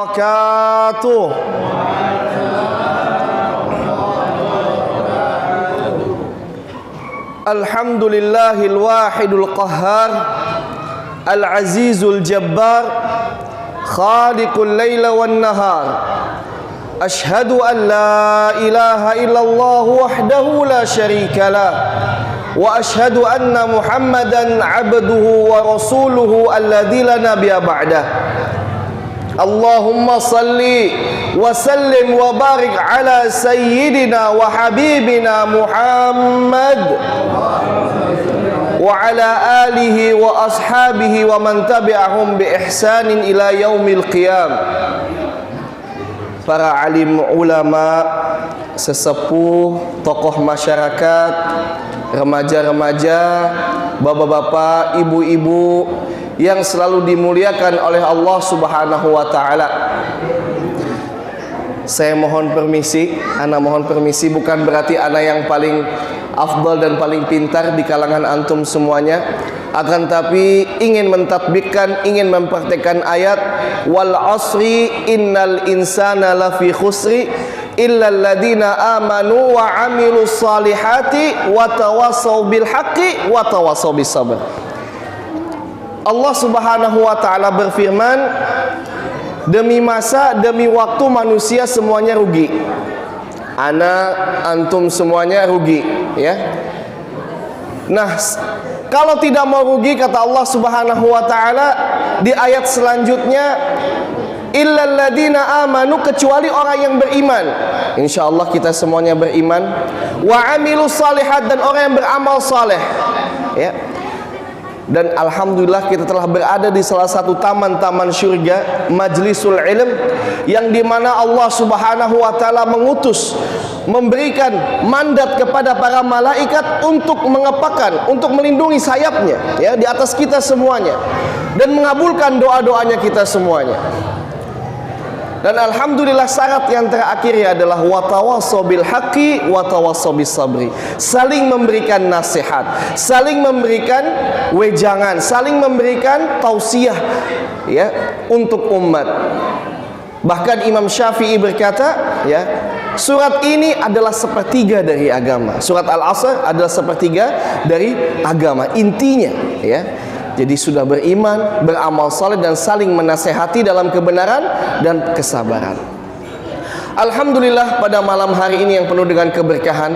wabarakatuh. Alhamdulillahil wahidul qahhar, al-azizul jabbar, khaliqul laila wan nahar. Ashhadu an la ilaha illallah wahdahu la syarika lah, wa ashhadu anna Muhammadan abduhu wa rasuluhu alladzi la nabiyya ba'dah. Allahumma salli wa sallim wa barik ala sayyidina wa habibina Muhammad wa ala alihi wa ashabihi wa man tabi'ahum bi ihsanin ila yaumil qiyam. Para alim ulama, sesepuh, tokoh masyarakat, remaja-remaja, bapak-bapak, ibu-ibu yang selalu dimuliakan oleh Allah Subhanahu wa taala. Saya mohon permisi, ana mohon permisi, bukan berarti ana yang paling afdal dan paling pintar di kalangan antum semuanya, akan tapi ingin mentatbikkan, ingin mempraktekkan ayat wal asri innal insana lafi khusri illal ladina amanu wa amilus salihati wa tawassaw bil haqqi wa tawassaw bis sabr. Allah Subhanahu wa taala berfirman, demi masa, demi waktu manusia semuanya rugi. Ana, antum semuanya rugi, ya. Nah, kalau tidak mau rugi, kata Allah Subhanahu wa taala di ayat selanjutnya, illal ladina amanu, kecuali orang yang beriman. Insyaallah kita semuanya beriman. Wa amilus salihat, dan orang yang beramal saleh, ya. Dan alhamdulillah kita telah berada di salah satu taman-taman syurga, majlisul ilm, yang dimana Allah Subhanahu wa taala mengutus, memberikan mandat kepada para malaikat untuk mengepakkan, untuk melindungi sayapnya, ya, di atas kita semuanya, dan mengabulkan doa-doanya kita semuanya. Dan alhamdulillah syarat yang terakhir adalah watawassaw bil haqqi watawassaw bis sabri. Saling memberikan nasihat, saling memberikan wejangan, saling memberikan tausiah, ya, untuk umat. Bahkan Imam Syafi'i berkata, ya, surat ini adalah sepertiga dari agama. Surat Al-Asr adalah sepertiga dari agama. Intinya, ya, jadi sudah beriman, beramal saleh, dan saling menasehati dalam kebenaran dan kesabaran. Alhamdulillah pada malam hari ini yang penuh dengan keberkahan,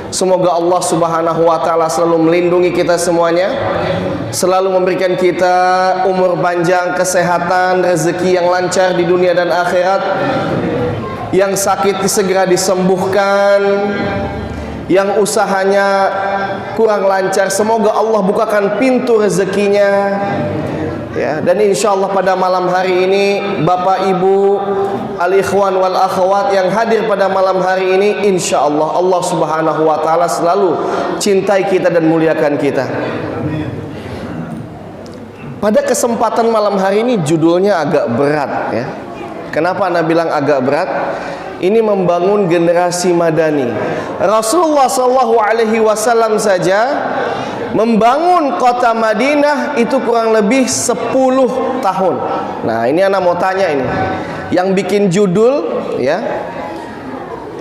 semoga Allah Subhanahu wa taala selalu melindungi kita semuanya, selalu memberikan kita umur panjang, kesehatan, rezeki yang lancar di dunia dan akhirat. Yang sakit segera disembuhkan, yang usahanya kurang lancar semoga Allah bukakan pintu rezekinya, ya. Dan insyaallah pada malam hari ini Bapak Ibu, al-ikhwan wal akhwat yang hadir pada malam hari ini, insyaallah Allah Subhanahu wa taala selalu cintai kita dan muliakan kita. Pada kesempatan malam hari ini judulnya agak berat, ya. Kenapa Anda bilang agak berat? Ini membangun generasi madani. Rasulullah SAW saja membangun kota Madinah itu kurang lebih 10 tahun. Nah, ini anak mau tanya ini, yang bikin judul, ya,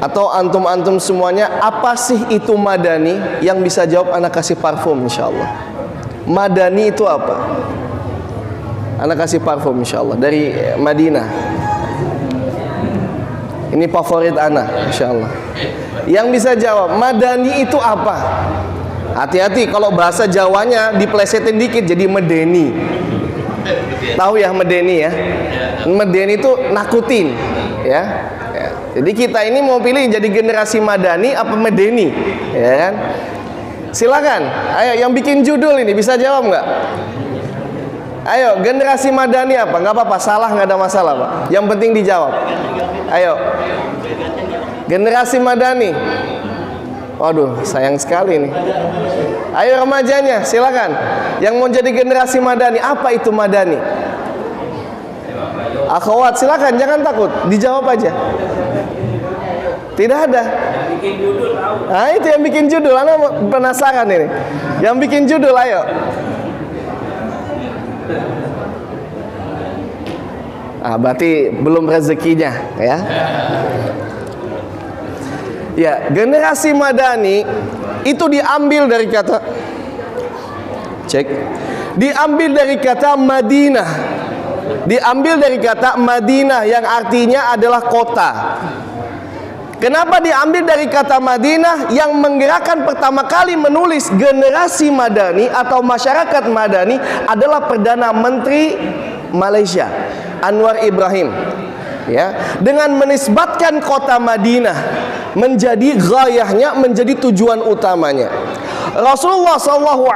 atau antum-antum semuanya, apa sih itu madani? Yang bisa jawab anak kasih parfum insyaallah. Madani itu apa? Anak kasih parfum insyaallah dari Madinah. Ini favorit anak, insyaallah. Yang bisa jawab, madani itu apa? Hati-hati kalau bahasa Jawanya diplesetin dikit jadi medeni. Tahu ya medeni, ya? Medeni itu nakutin, ya. Jadi kita ini mau pilih jadi generasi madani apa medeni, ya kan? Silakan. Ayo yang bikin judul ini bisa jawab nggak? Ayo, generasi madani apa? Nggak apa-apa, salah nggak ada masalah, Pak. Yang penting dijawab. Ayo, generasi madani. Waduh, sayang sekali nih. Ayo remajanya, silakan. Yang mau jadi generasi madani, apa itu madani? Akhwat, silakan, jangan takut, dijawab aja. Tidak ada. Nah, itu yang bikin judul. Anda penasaran ini. Yang bikin judul, ayo. Berarti belum rezekinya ya. Ya, generasi Madani itu diambil dari kata diambil dari kata Madinah. Diambil dari kata Madinah yang artinya adalah kota. Kenapa diambil dari kata Madinah? Yang menggerakkan pertama kali menulis generasi Madani atau masyarakat Madani adalah Perdana Menteri Malaysia, Anwar Ibrahim. Ya, dengan menisbatkan kota Madinah menjadi ghayahnya, menjadi tujuan utamanya. Rasulullah SAW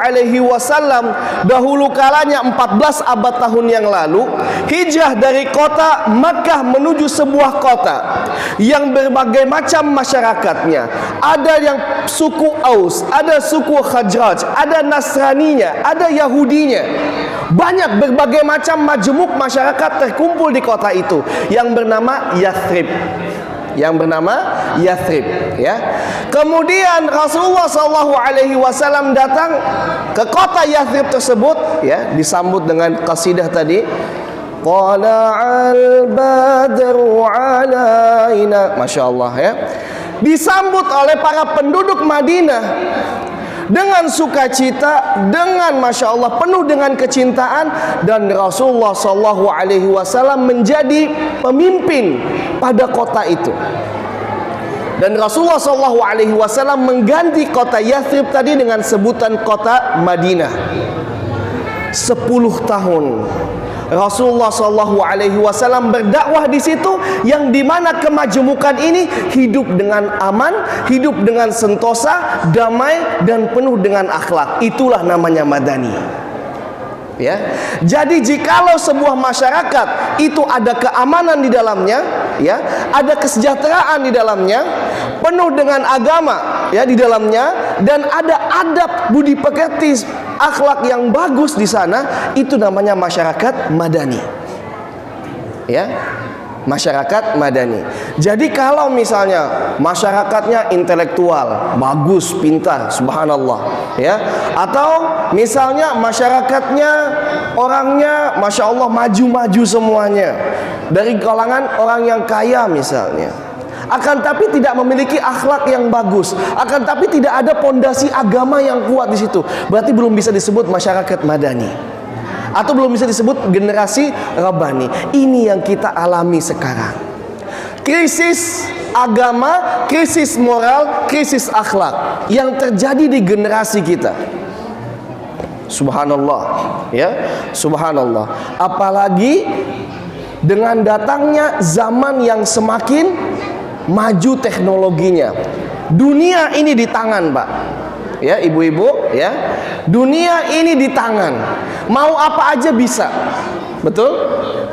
dahulu kalanya 14 abad tahun yang lalu hijrah dari kota Makkah menuju sebuah kota yang berbagai macam masyarakatnya. Ada yang suku Aus, ada suku Khazraj, ada Nasraninya, ada Yahudinya. Banyak berbagai macam majmuk masyarakat terkumpul di kota itu yang bernama Yathrib. Ya. Kemudian Rasulullah SAW datang ke kota Yathrib tersebut, ya, disambut dengan qasidah tadi. Tala'al badru alaina. Masya Allah, ya. Disambut oleh para penduduk Madinah dengan sukacita, dengan Masya Allah penuh dengan kecintaan, dan Rasulullah SAW menjadi pemimpin pada kota itu. Dan Rasulullah SAW mengganti kota Yathrib tadi dengan sebutan kota Madinah. 10 tahun Rasulullah SAW berdakwah di situ, yang dimana kemajmukan ini hidup dengan aman, hidup dengan sentosa, damai, dan penuh dengan akhlak. Itulah namanya Madani. Ya, jadi jikalau sebuah masyarakat itu ada keamanan di dalamnya, ya, ada kesejahteraan di dalamnya, penuh dengan agama, ya, di dalamnya, dan ada adab budi pekerti, akhlak yang bagus di sana, itu namanya masyarakat Madani. Ya, masyarakat Madani. Jadi kalau misalnya masyarakatnya intelektual, bagus, pintar, subhanallah, ya, atau misalnya masyarakatnya orangnya Masya Allah maju-maju semuanya, dari kalangan orang yang kaya misalnya, akan tapi tidak memiliki akhlak yang bagus, akan tapi tidak ada pondasi agama yang kuat di situ, berarti belum bisa disebut masyarakat Madani, atau belum bisa disebut generasi Rabbani. Ini yang kita alami sekarang. Krisis agama, krisis moral, krisis akhlak yang terjadi di generasi kita. Subhanallah, ya, subhanallah. Apalagi dengan datangnya zaman yang semakin maju teknologinya. Dunia ini di tangan, Pak. Ya, ibu-ibu, ya. Dunia ini di tangan. Mau apa aja bisa. Betul?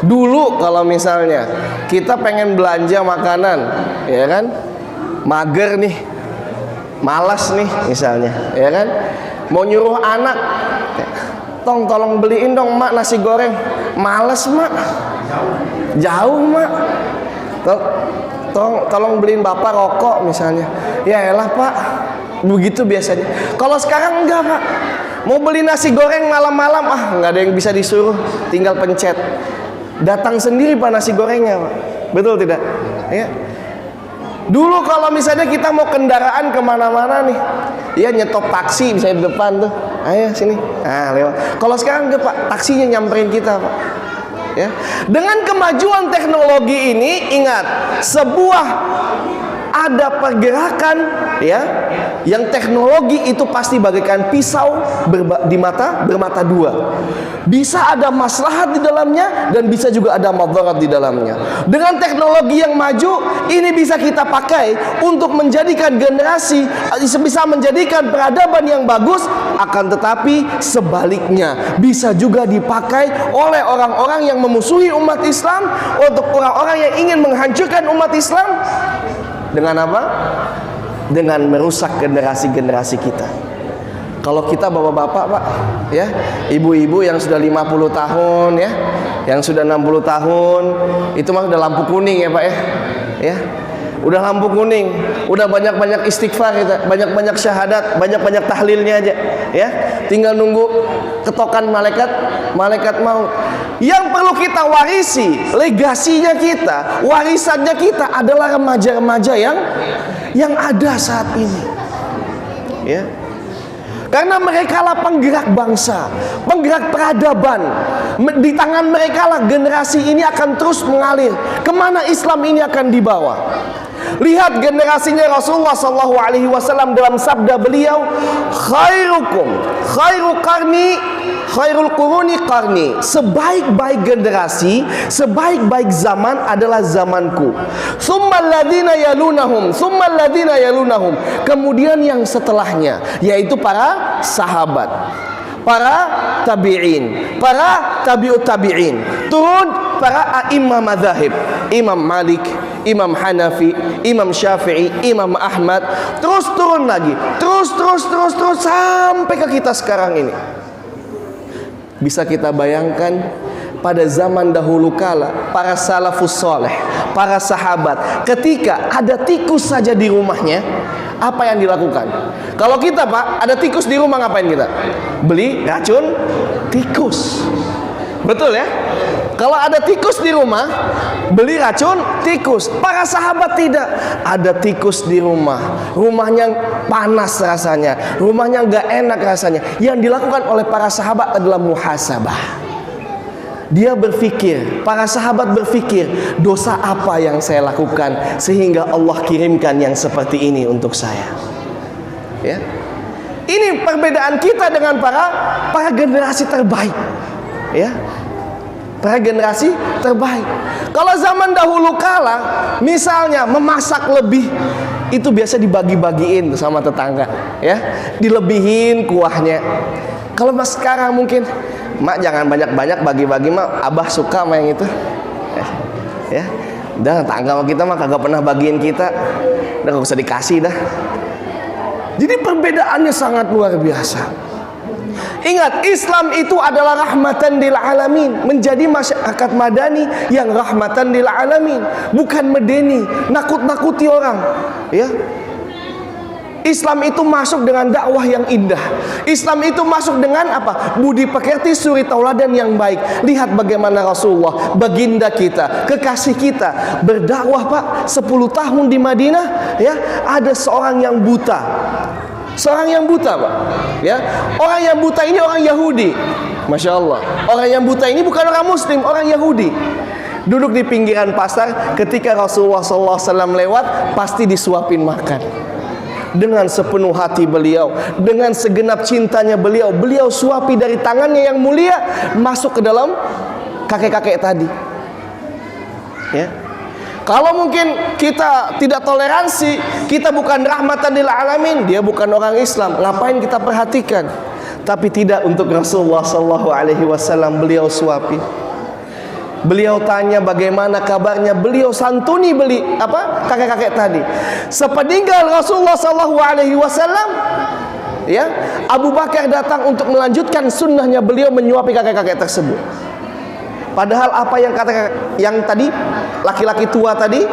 Dulu kalau misalnya kita pengen belanja makanan, ya kan? Mager nih. Malas nih misalnya, ya kan? Mau nyuruh anak, tolong beliin dong mak nasi goreng. Males mak. Jauh mak. Tolong beliin bapak rokok misalnya. Ya elah pak. Begitu biasanya. Kalau sekarang enggak pak. Mau beli nasi goreng malam-malam, nggak ada yang bisa disuruh, tinggal pencet. Datang sendiri pak nasi gorengnya pak. Betul tidak? Ya. Dulu kalau misalnya kita mau kendaraan kemana-mana nih, ya nyetop taksi misalnya di depan tuh, ayo sini, lewat. Kalau sekarang enggak pak, taksinya nyamperin kita pak. Ya. Dengan kemajuan teknologi ini, ingat, sebuah ada pergerakan, ya, yang teknologi itu pasti bagaikan pisau bermata dua. Bisa ada maslahat di dalamnya dan bisa juga ada madarat di dalamnya. Dengan teknologi yang maju ini bisa kita pakai untuk menjadikan generasi, bisa menjadikan peradaban yang bagus, akan tetapi sebaliknya bisa juga dipakai oleh orang-orang yang memusuhi umat Islam, untuk orang-orang yang ingin menghancurkan umat Islam. Dengan apa? Dengan merusak generasi-generasi kita. Kalau kita bapak-bapak pak, ya, ibu-ibu yang sudah 50 tahun, ya, yang sudah 60 tahun, itu mah udah lampu kuning ya pak, ya, udah lampu kuning, udah banyak-banyak istighfar kita, banyak-banyak syahadat, banyak-banyak tahlilnya aja, ya, tinggal nunggu ketokan malaikat mau. Yang perlu kita warisi, legasinya kita, warisannya kita adalah remaja-remaja yang ada saat ini. Ya. Karena mereka lah penggerak bangsa, penggerak peradaban. Di tangan mereka lah generasi ini akan terus mengalir. Kemana Islam ini akan dibawa? Lihat generasinya Rasulullah SAW dalam sabda beliau, khairul quruni qarni. Sebaik-baik generasi, sebaik-baik zaman adalah zamanku. Tsummal ladzina yalunahum. Kemudian yang setelahnya, yaitu para sahabat, para tabi'in, para tabi'ut tabi'in, turun para a'imah madzhab, Imam Malik, Imam Hanafi, Imam Syafi'i, Imam Ahmad, terus turun lagi, terus sampai ke kita sekarang ini. Bisa kita bayangkan pada zaman dahulu kala para salafus soleh, para sahabat, ketika ada tikus saja di rumahnya, apa yang dilakukan? Kalau kita, Pak, ada tikus di rumah, ngapain kita? Beli racun tikus. Betul ya? Kalau ada tikus di rumah, beli racun tikus. Para sahabat tidak. Ada tikus di rumah, rumahnya panas rasanya, rumahnya nggak enak rasanya. Yang dilakukan oleh para sahabat adalah muhasabah. Dia berpikir, para sahabat berpikir, dosa apa yang saya lakukan sehingga Allah kirimkan yang seperti ini untuk saya. Ya. Ini perbedaan kita dengan para generasi terbaik. Ya. Para generasi terbaik. Kalau zaman dahulu kala, misalnya memasak lebih, itu biasa dibagi-bagiin sama tetangga, ya, dilebihin kuahnya. Kalau mas sekarang mungkin, mak jangan banyak-banyak, bagi-bagi mak, abah suka sama yang itu, ya. Udah, tetangga kita mah kagak pernah bagiin kita, udah gak usah dikasih dah. Jadi perbedaannya sangat luar biasa. Ingat, Islam itu adalah rahmatan lil alamin, menjadi masyarakat madani yang rahmatan lil alamin, bukan medeni, nakut-nakuti orang, ya. Islam itu masuk dengan dakwah yang indah. Islam itu masuk dengan apa? Budi pekerti, suri tauladan yang baik. Lihat bagaimana Rasulullah, baginda kita, kekasih kita, berdakwah, Pak, 10 tahun di Madinah, ya. Ada seorang yang buta. Seorang yang buta, Pak, ya. Orang yang buta ini orang Yahudi. Masya Allah. Orang yang buta ini bukan orang Muslim, orang Yahudi. Duduk di pinggiran pasar, ketika Rasulullah SAW lewat, pasti disuapin makan. Dengan sepenuh hati beliau, dengan segenap cintanya beliau, beliau suapi dari tangannya yang mulia masuk ke dalam kakek-kakek tadi. Ya. Kalau mungkin kita tidak toleransi, kita bukan rahmatan lil alamin, dia bukan orang Islam, ngapain kita perhatikan? Tapi tidak, untuk Rasulullah SAW, beliau suapi. Beliau tanya bagaimana kabarnya, beliau santuni kakek-kakek tadi. Sepeninggal Rasulullah SAW, ya, Abu Bakar datang untuk melanjutkan sunnahnya, beliau menyuapi kakek-kakek tersebut. Padahal apa yang kata yang tadi, laki-laki tua tadi,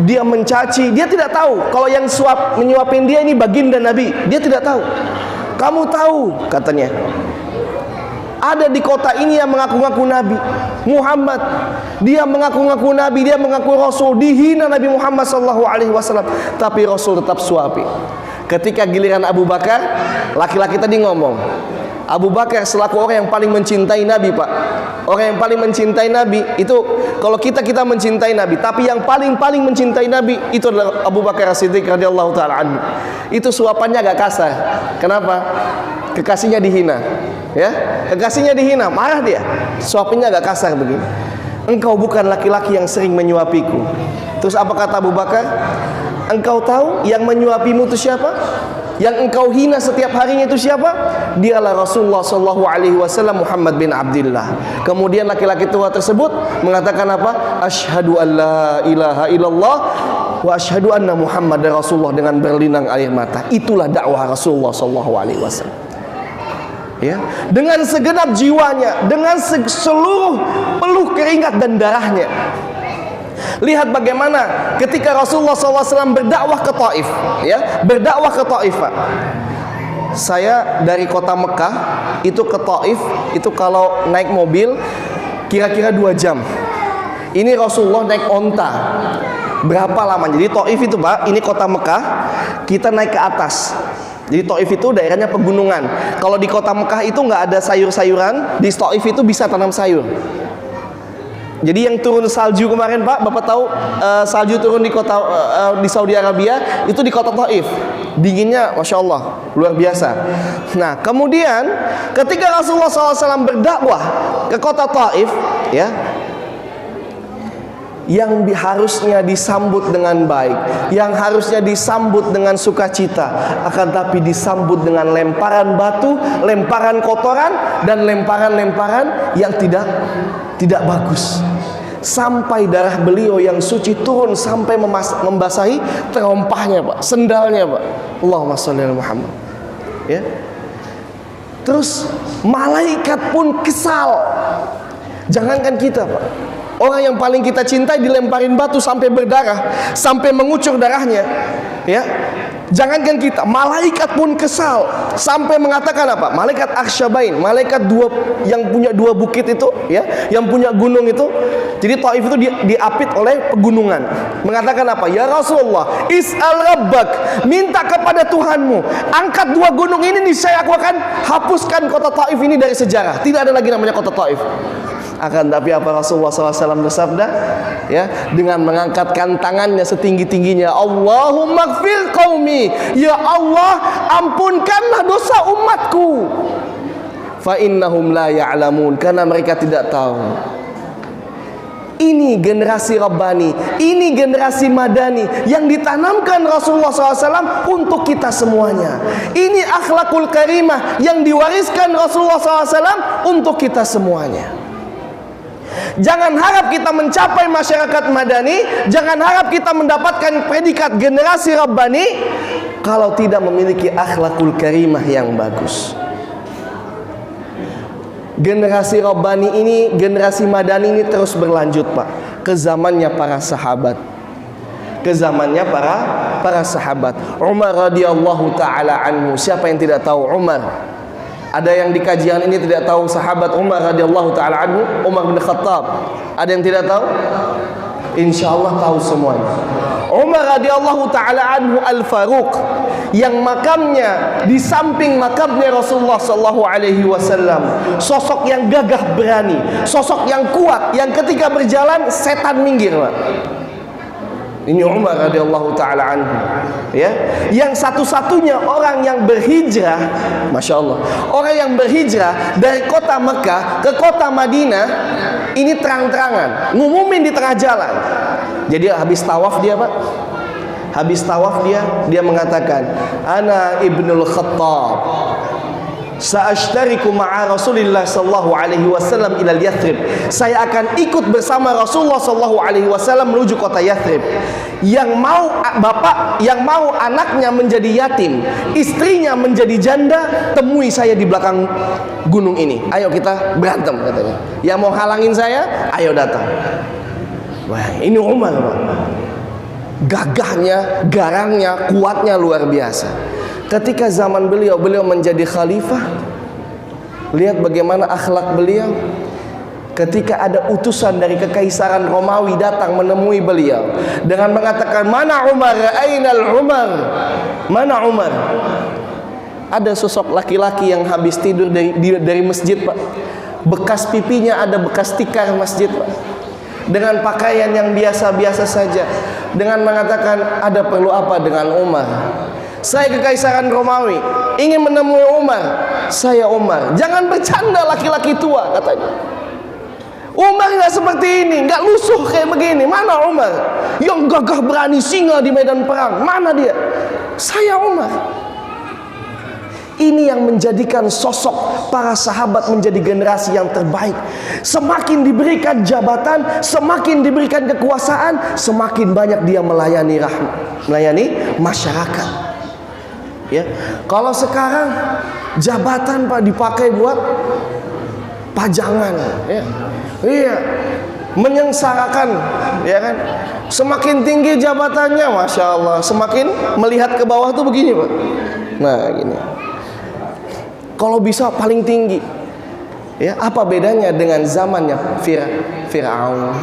dia mencaci, dia tidak tahu kalau yang menyuapin dia ini baginda Nabi, dia tidak tahu. Kamu tahu, katanya, ada di kota ini yang mengaku-ngaku Nabi Muhammad, dia mengaku-ngaku Nabi, dia mengaku Rasul, dihina Nabi Muhammad SAW, tapi Rasul tetap suapi. Ketika giliran Abu Bakar, laki-laki tadi ngomong, Abu Bakar selaku orang yang paling mencintai Nabi, Pak. Orang yang paling mencintai Nabi itu, kalau kita mencintai Nabi, tapi yang paling mencintai Nabi itu adalah Abu Bakar As-Siddiq radhiyallahu taala anhu. Itu suapannya agak kasar. Kenapa? Kekasihnya dihina. Ya, kekasihnya dihina, marah dia. Suapinya agak kasar begini. Engkau bukan laki-laki yang sering menyuapiku. Terus apa kata Abu Bakar? Engkau tahu yang menyuapimu itu siapa? Yang engkau hina setiap harinya itu siapa? Dialah Rasulullah SAW, Muhammad bin Abdullah. Kemudian laki-laki tua tersebut mengatakan apa? Asyhadu an la ilaha illallah wa asyhadu anna Muhammadar Rasulullah, dengan berlinang air mata. Itulah dakwah Rasulullah SAW. Ya, dengan segenap jiwanya, dengan seluruh peluh keringat dan darahnya. Lihat bagaimana ketika Rasulullah SAW berdakwah ke Taif, ya, berdakwah ke Taif, Pak. Saya dari kota Mekah itu ke Taif, itu kalau naik mobil kira-kira 2 jam. Ini Rasulullah naik onta. Berapa lama? Jadi Taif itu Pak, ini kota Mekah, kita naik ke atas. Jadi Taif itu daerahnya pegunungan. Kalau di kota Mekah itu nggak ada sayur-sayuran, di Taif itu bisa tanam sayur. Jadi yang turun salju kemarin Pak, Bapak tahu salju turun di kota di Saudi Arabia itu di kota Taif. Dinginnya Masya Allah luar biasa. Nah kemudian ketika Rasulullah SAW berdakwah ke kota Taif, ya, yang harusnya disambut dengan baik, yang harusnya disambut dengan sukacita, akan tapi disambut dengan lemparan batu, lemparan kotoran, dan lemparan-lemparan yang tidak bagus. Sampai darah beliau yang suci turun sampai membasahi terompahnya Pak, sendalnya Pak. Allahumma sholli ala Muhammad. Ya. Terus malaikat pun kesal. Jangankan kita Pak, orang yang paling kita cintai dilemparin batu sampai berdarah, sampai mengucur darahnya, ya. Jangankan kita, malaikat pun kesal sampai mengatakan apa? Malaikat Arsyabain, malaikat yang punya 2 bukit itu, ya, yang punya gunung itu. Jadi Taif itu diapit oleh pegunungan. Mengatakan apa? Ya Rasulullah, is'al rabbak, minta kepada Tuhanmu, angkat 2 gunung ini, niscaya aku akan hapuskan kota Taif ini dari sejarah. Tidak ada lagi namanya kota Taif. Akan tapi apa Rasulullah SAW bersabda, ya, dengan mengangkatkan tangannya setinggi-tingginya, Allahumma gfir qaumi, ya Allah ampunkanlah dosa umatku, fa innahum la ya'lamun, karena mereka tidak tahu. Ini generasi Rabbani, ini generasi Madani yang ditanamkan Rasulullah SAW untuk kita semuanya. Ini akhlakul karimah yang diwariskan Rasulullah SAW untuk kita semuanya. Jangan harap kita mencapai masyarakat Madani, jangan harap kita mendapatkan predikat generasi Rabbani kalau tidak memiliki akhlakul karimah yang bagus. Generasi Rabbani ini, generasi Madani ini terus berlanjut Pak, ke zamannya para sahabat. Ke zamannya para sahabat. Umar radhiyallahu taala anhu. Siapa yang tidak tahu Umar? Ada yang di kajian ini tidak tahu sahabat Umar radhiyallahu taala anhu, Umar bin Khattab? Ada yang tidak tahu? Insyaallah tahu semuanya. Umar radhiyallahu taala anhu Al-Faruq, yang makamnya di samping makamnya Rasulullah sallallahu alaihi wasallam. Sosok yang gagah berani, sosok yang kuat, yang ketika berjalan setan minggir, Pak. Ini Umar radhiyallahu taala anhu, ya, yang satu-satunya orang yang berhijrah, masya Allah, orang yang berhijrah dari kota Mekah ke kota Madinah, ini terang-terangan, ngumumin di tengah jalan. Jadi habis tawaf dia Pak, habis tawaf dia mengatakan, Ana ibnul Khattab, sa'ashtariku ma'a Rasulillah sallallahu alaihi wasallam ila Yathrib. Saya akan ikut bersama Rasulullah sallallahu alaihi wasallam menuju kota Yathrib. Yang mau bapak, yang mau anaknya menjadi yatim, istrinya menjadi janda, temui saya di belakang gunung ini. Ayo kita berantem, katanya. Yang mau halangin saya, ayo datang. Wah, ini Umar, Pak. Gagahnya, garangnya, kuatnya luar biasa. Ketika zaman beliau menjadi khalifah, lihat bagaimana akhlak beliau. Ketika ada utusan dari kekaisaran Romawi datang menemui beliau dengan mengatakan, Mana Umar? Ainal Umar? Mana Umar? Ada sosok laki-laki yang habis tidur dari masjid, Pak. Bekas pipinya ada bekas tikar masjid, Pak. Dengan pakaian yang biasa-biasa saja, dengan mengatakan, ada perlu apa dengan Umar? Saya kekaisaran Romawi, ingin menemui Umar. Saya Umar. Jangan bercanda laki-laki tua, katanya. Umar nggak seperti ini, nggak lusuh kayak begini. Mana Umar? Yang gagah berani singa di medan perang. Mana dia? Saya Umar. Ini yang menjadikan sosok para sahabat menjadi generasi yang terbaik. Semakin diberikan jabatan, semakin diberikan kekuasaan, semakin banyak dia melayani masyarakat. Ya, kalau sekarang jabatan Pak dipakai buat pajangan, ya, iya, menyengsarakan, ya kan? Semakin tinggi jabatannya, masya Allah, semakin melihat ke bawah tuh begini, Pak. Nah, gini. Kalau bisa paling tinggi, Ya, apa bedanya dengan zamannya Fir'aun?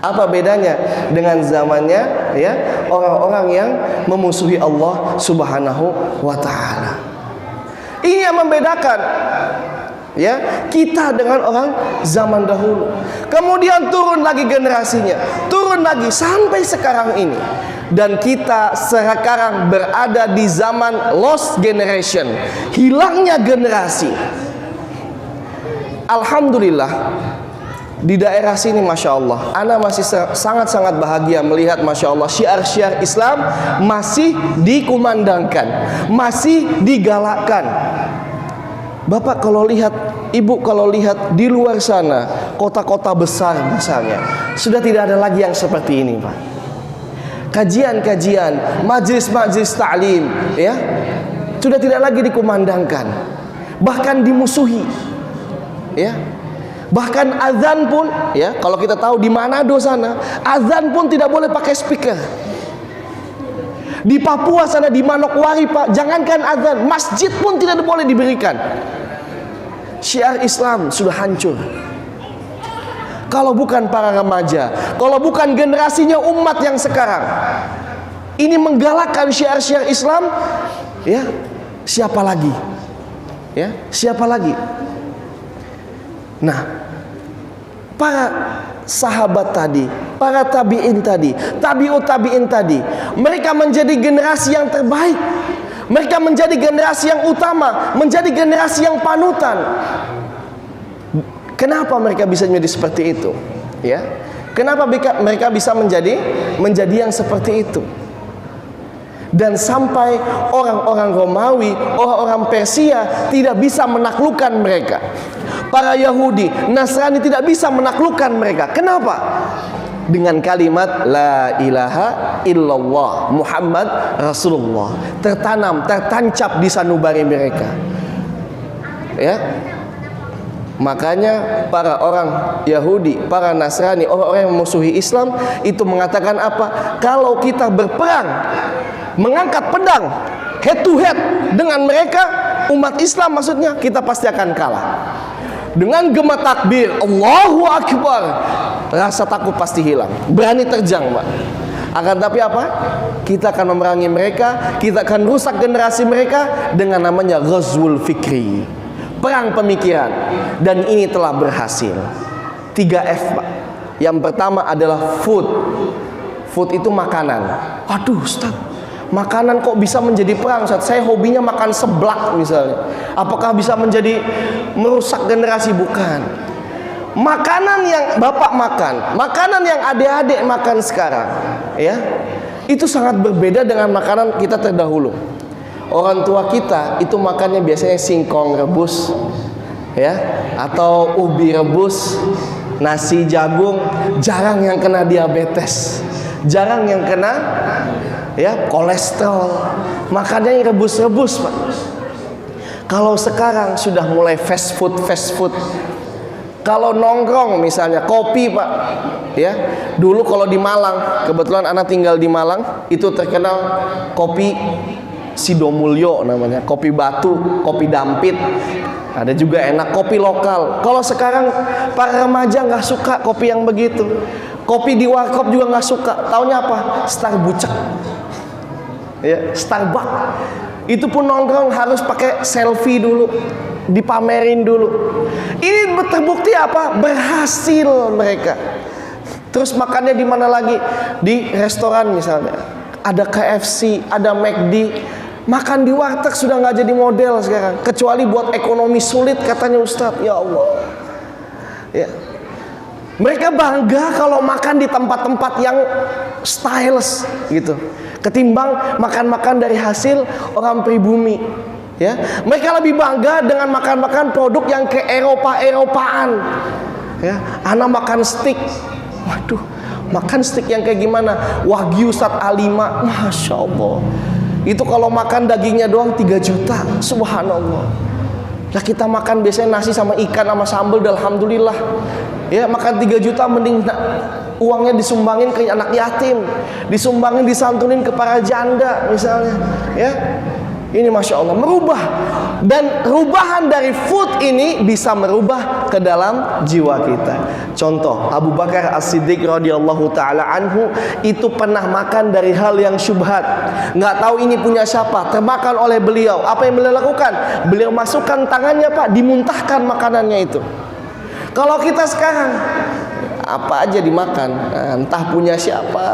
Apa bedanya dengan zamannya ya orang-orang yang memusuhi Allah Subhanahu wa taala? Ini yang membedakan ya kita dengan orang zaman dahulu. Kemudian turun lagi generasinya, turun lagi sampai sekarang ini. Dan kita sekarang berada di zaman lost generation, hilangnya generasi. Alhamdulillah, di daerah sini Masya Allah, ana masih sangat-sangat bahagia melihat Masya Allah syiar-syiar Islam masih dikumandangkan, masih digalakkan. Bapak kalau lihat, ibu kalau lihat di luar sana, kota-kota besar misalnya, sudah tidak ada lagi yang seperti ini, Pak. Kajian-kajian, majlis-majlis ta'lim, ya, sudah tidak lagi dikumandangkan, bahkan dimusuhi, ya. Bahkan azan pun, ya, kalau kita tahu di Manado sana, azan pun tidak boleh pakai speaker. Di Papua sana, di Manokwari, Pak, jangankan azan, masjid pun tidak boleh diberikan. Syiar Islam sudah hancur. Kalau bukan para remaja, kalau bukan generasinya umat yang sekarang ini menggalakkan syiar-syiar Islam, ya, siapa lagi? Ya, siapa lagi? Nah, para sahabat tadi, para tabi'in tadi, tabi'ut tabi'in tadi, mereka menjadi generasi yang terbaik. Mereka menjadi generasi yang utama, menjadi generasi yang panutan. Kenapa mereka bisa menjadi seperti itu? Ya, kenapa mereka bisa menjadi yang seperti itu? Dan sampai orang-orang Romawi, orang-orang Persia tidak bisa menaklukkan mereka. Para Yahudi, Nasrani tidak bisa menaklukkan mereka. Kenapa? Dengan kalimat La ilaha illallah Muhammad Rasulullah tertanam, tertancap di sanubari mereka. Ya, makanya para orang Yahudi, para Nasrani, orang-orang yang memusuhi Islam itu mengatakan apa? Kalau kita berperang, mengangkat pedang head to head dengan mereka, umat Islam maksudnya, kita pasti akan kalah. Dengan gema takbir Allahu Akbar, rasa takut pasti hilang, berani terjang, Pak. Akan tapi apa? Kita akan memerangi mereka, kita akan rusak generasi mereka dengan namanya ghazwul fikri, perang pemikiran. Dan ini telah berhasil. 3F, Pak. Yang pertama adalah food. Food itu makanan. Aduh Ustaz, makanan kok bisa menjadi perang, Ustaz? Saya hobinya makan seblak misalnya. Apakah bisa menjadi merusak generasi? Bukan. Makanan yang Bapak makan, makanan yang adik-adik makan sekarang, ya, itu sangat berbeda dengan makanan kita terdahulu. Orang tua kita itu makannya biasanya singkong rebus, ya, atau ubi rebus, nasi jagung, jarang yang kena diabetes, jarang yang kena ya kolesterol. Makannya yang rebus-rebus, Pak. Kalau sekarang sudah mulai fast food. Kalau nongkrong misalnya kopi, Pak, ya, dulu kalau di Malang, kebetulan anak tinggal di Malang, itu terkenal kopi Sidomulyo namanya, kopi batu, kopi dampit. Ada juga enak kopi lokal. Kalau sekarang para remaja nggak suka kopi yang begitu. Kopi di warkop juga nggak suka. Taunya apa? Starbucks, ya, Starbucks. Itu pun nongkrong harus pakai selfie dulu, dipamerin dulu. Ini terbukti apa? Berhasil mereka. Terus makannya di mana lagi? Di restoran misalnya. Ada KFC, ada McD. Makan di warteg sudah nggak jadi model sekarang. Kecuali buat ekonomi sulit katanya Ustadz. Ya Allah. Ya. Mereka bangga kalau makan di tempat-tempat yang stylish gitu, ketimbang makan-makan dari hasil orang pribumi. Ya, mereka lebih bangga dengan makan-makan produk yang ke Eropa-Eropaan. Ya, anak makan steak. Waduh, makan steak yang kayak gimana? Wagyu Sat A5, Masya Allah. Itu kalau makan dagingnya doang 3 juta, subhanallah. Lah kita makan biasanya nasi sama ikan sama sambal, alhamdulillah. Ya, makan 3 juta mending uangnya disumbangin ke anak yatim, disumbangin, disantunin ke para janda misalnya, ya. Ini Masya Allah merubah. Dan perubahan dari food ini bisa merubah ke dalam jiwa kita. Contoh, Abu Bakar As-Siddiq radhiyallahu ta'ala anhu itu pernah makan dari hal yang syubhat. Nggak tahu ini punya siapa, termakan oleh beliau. Apa yang beliau lakukan? Beliau masukkan tangannya Pak, dimuntahkan makanannya itu. Kalau kita sekarang apa aja dimakan, entah punya siapa,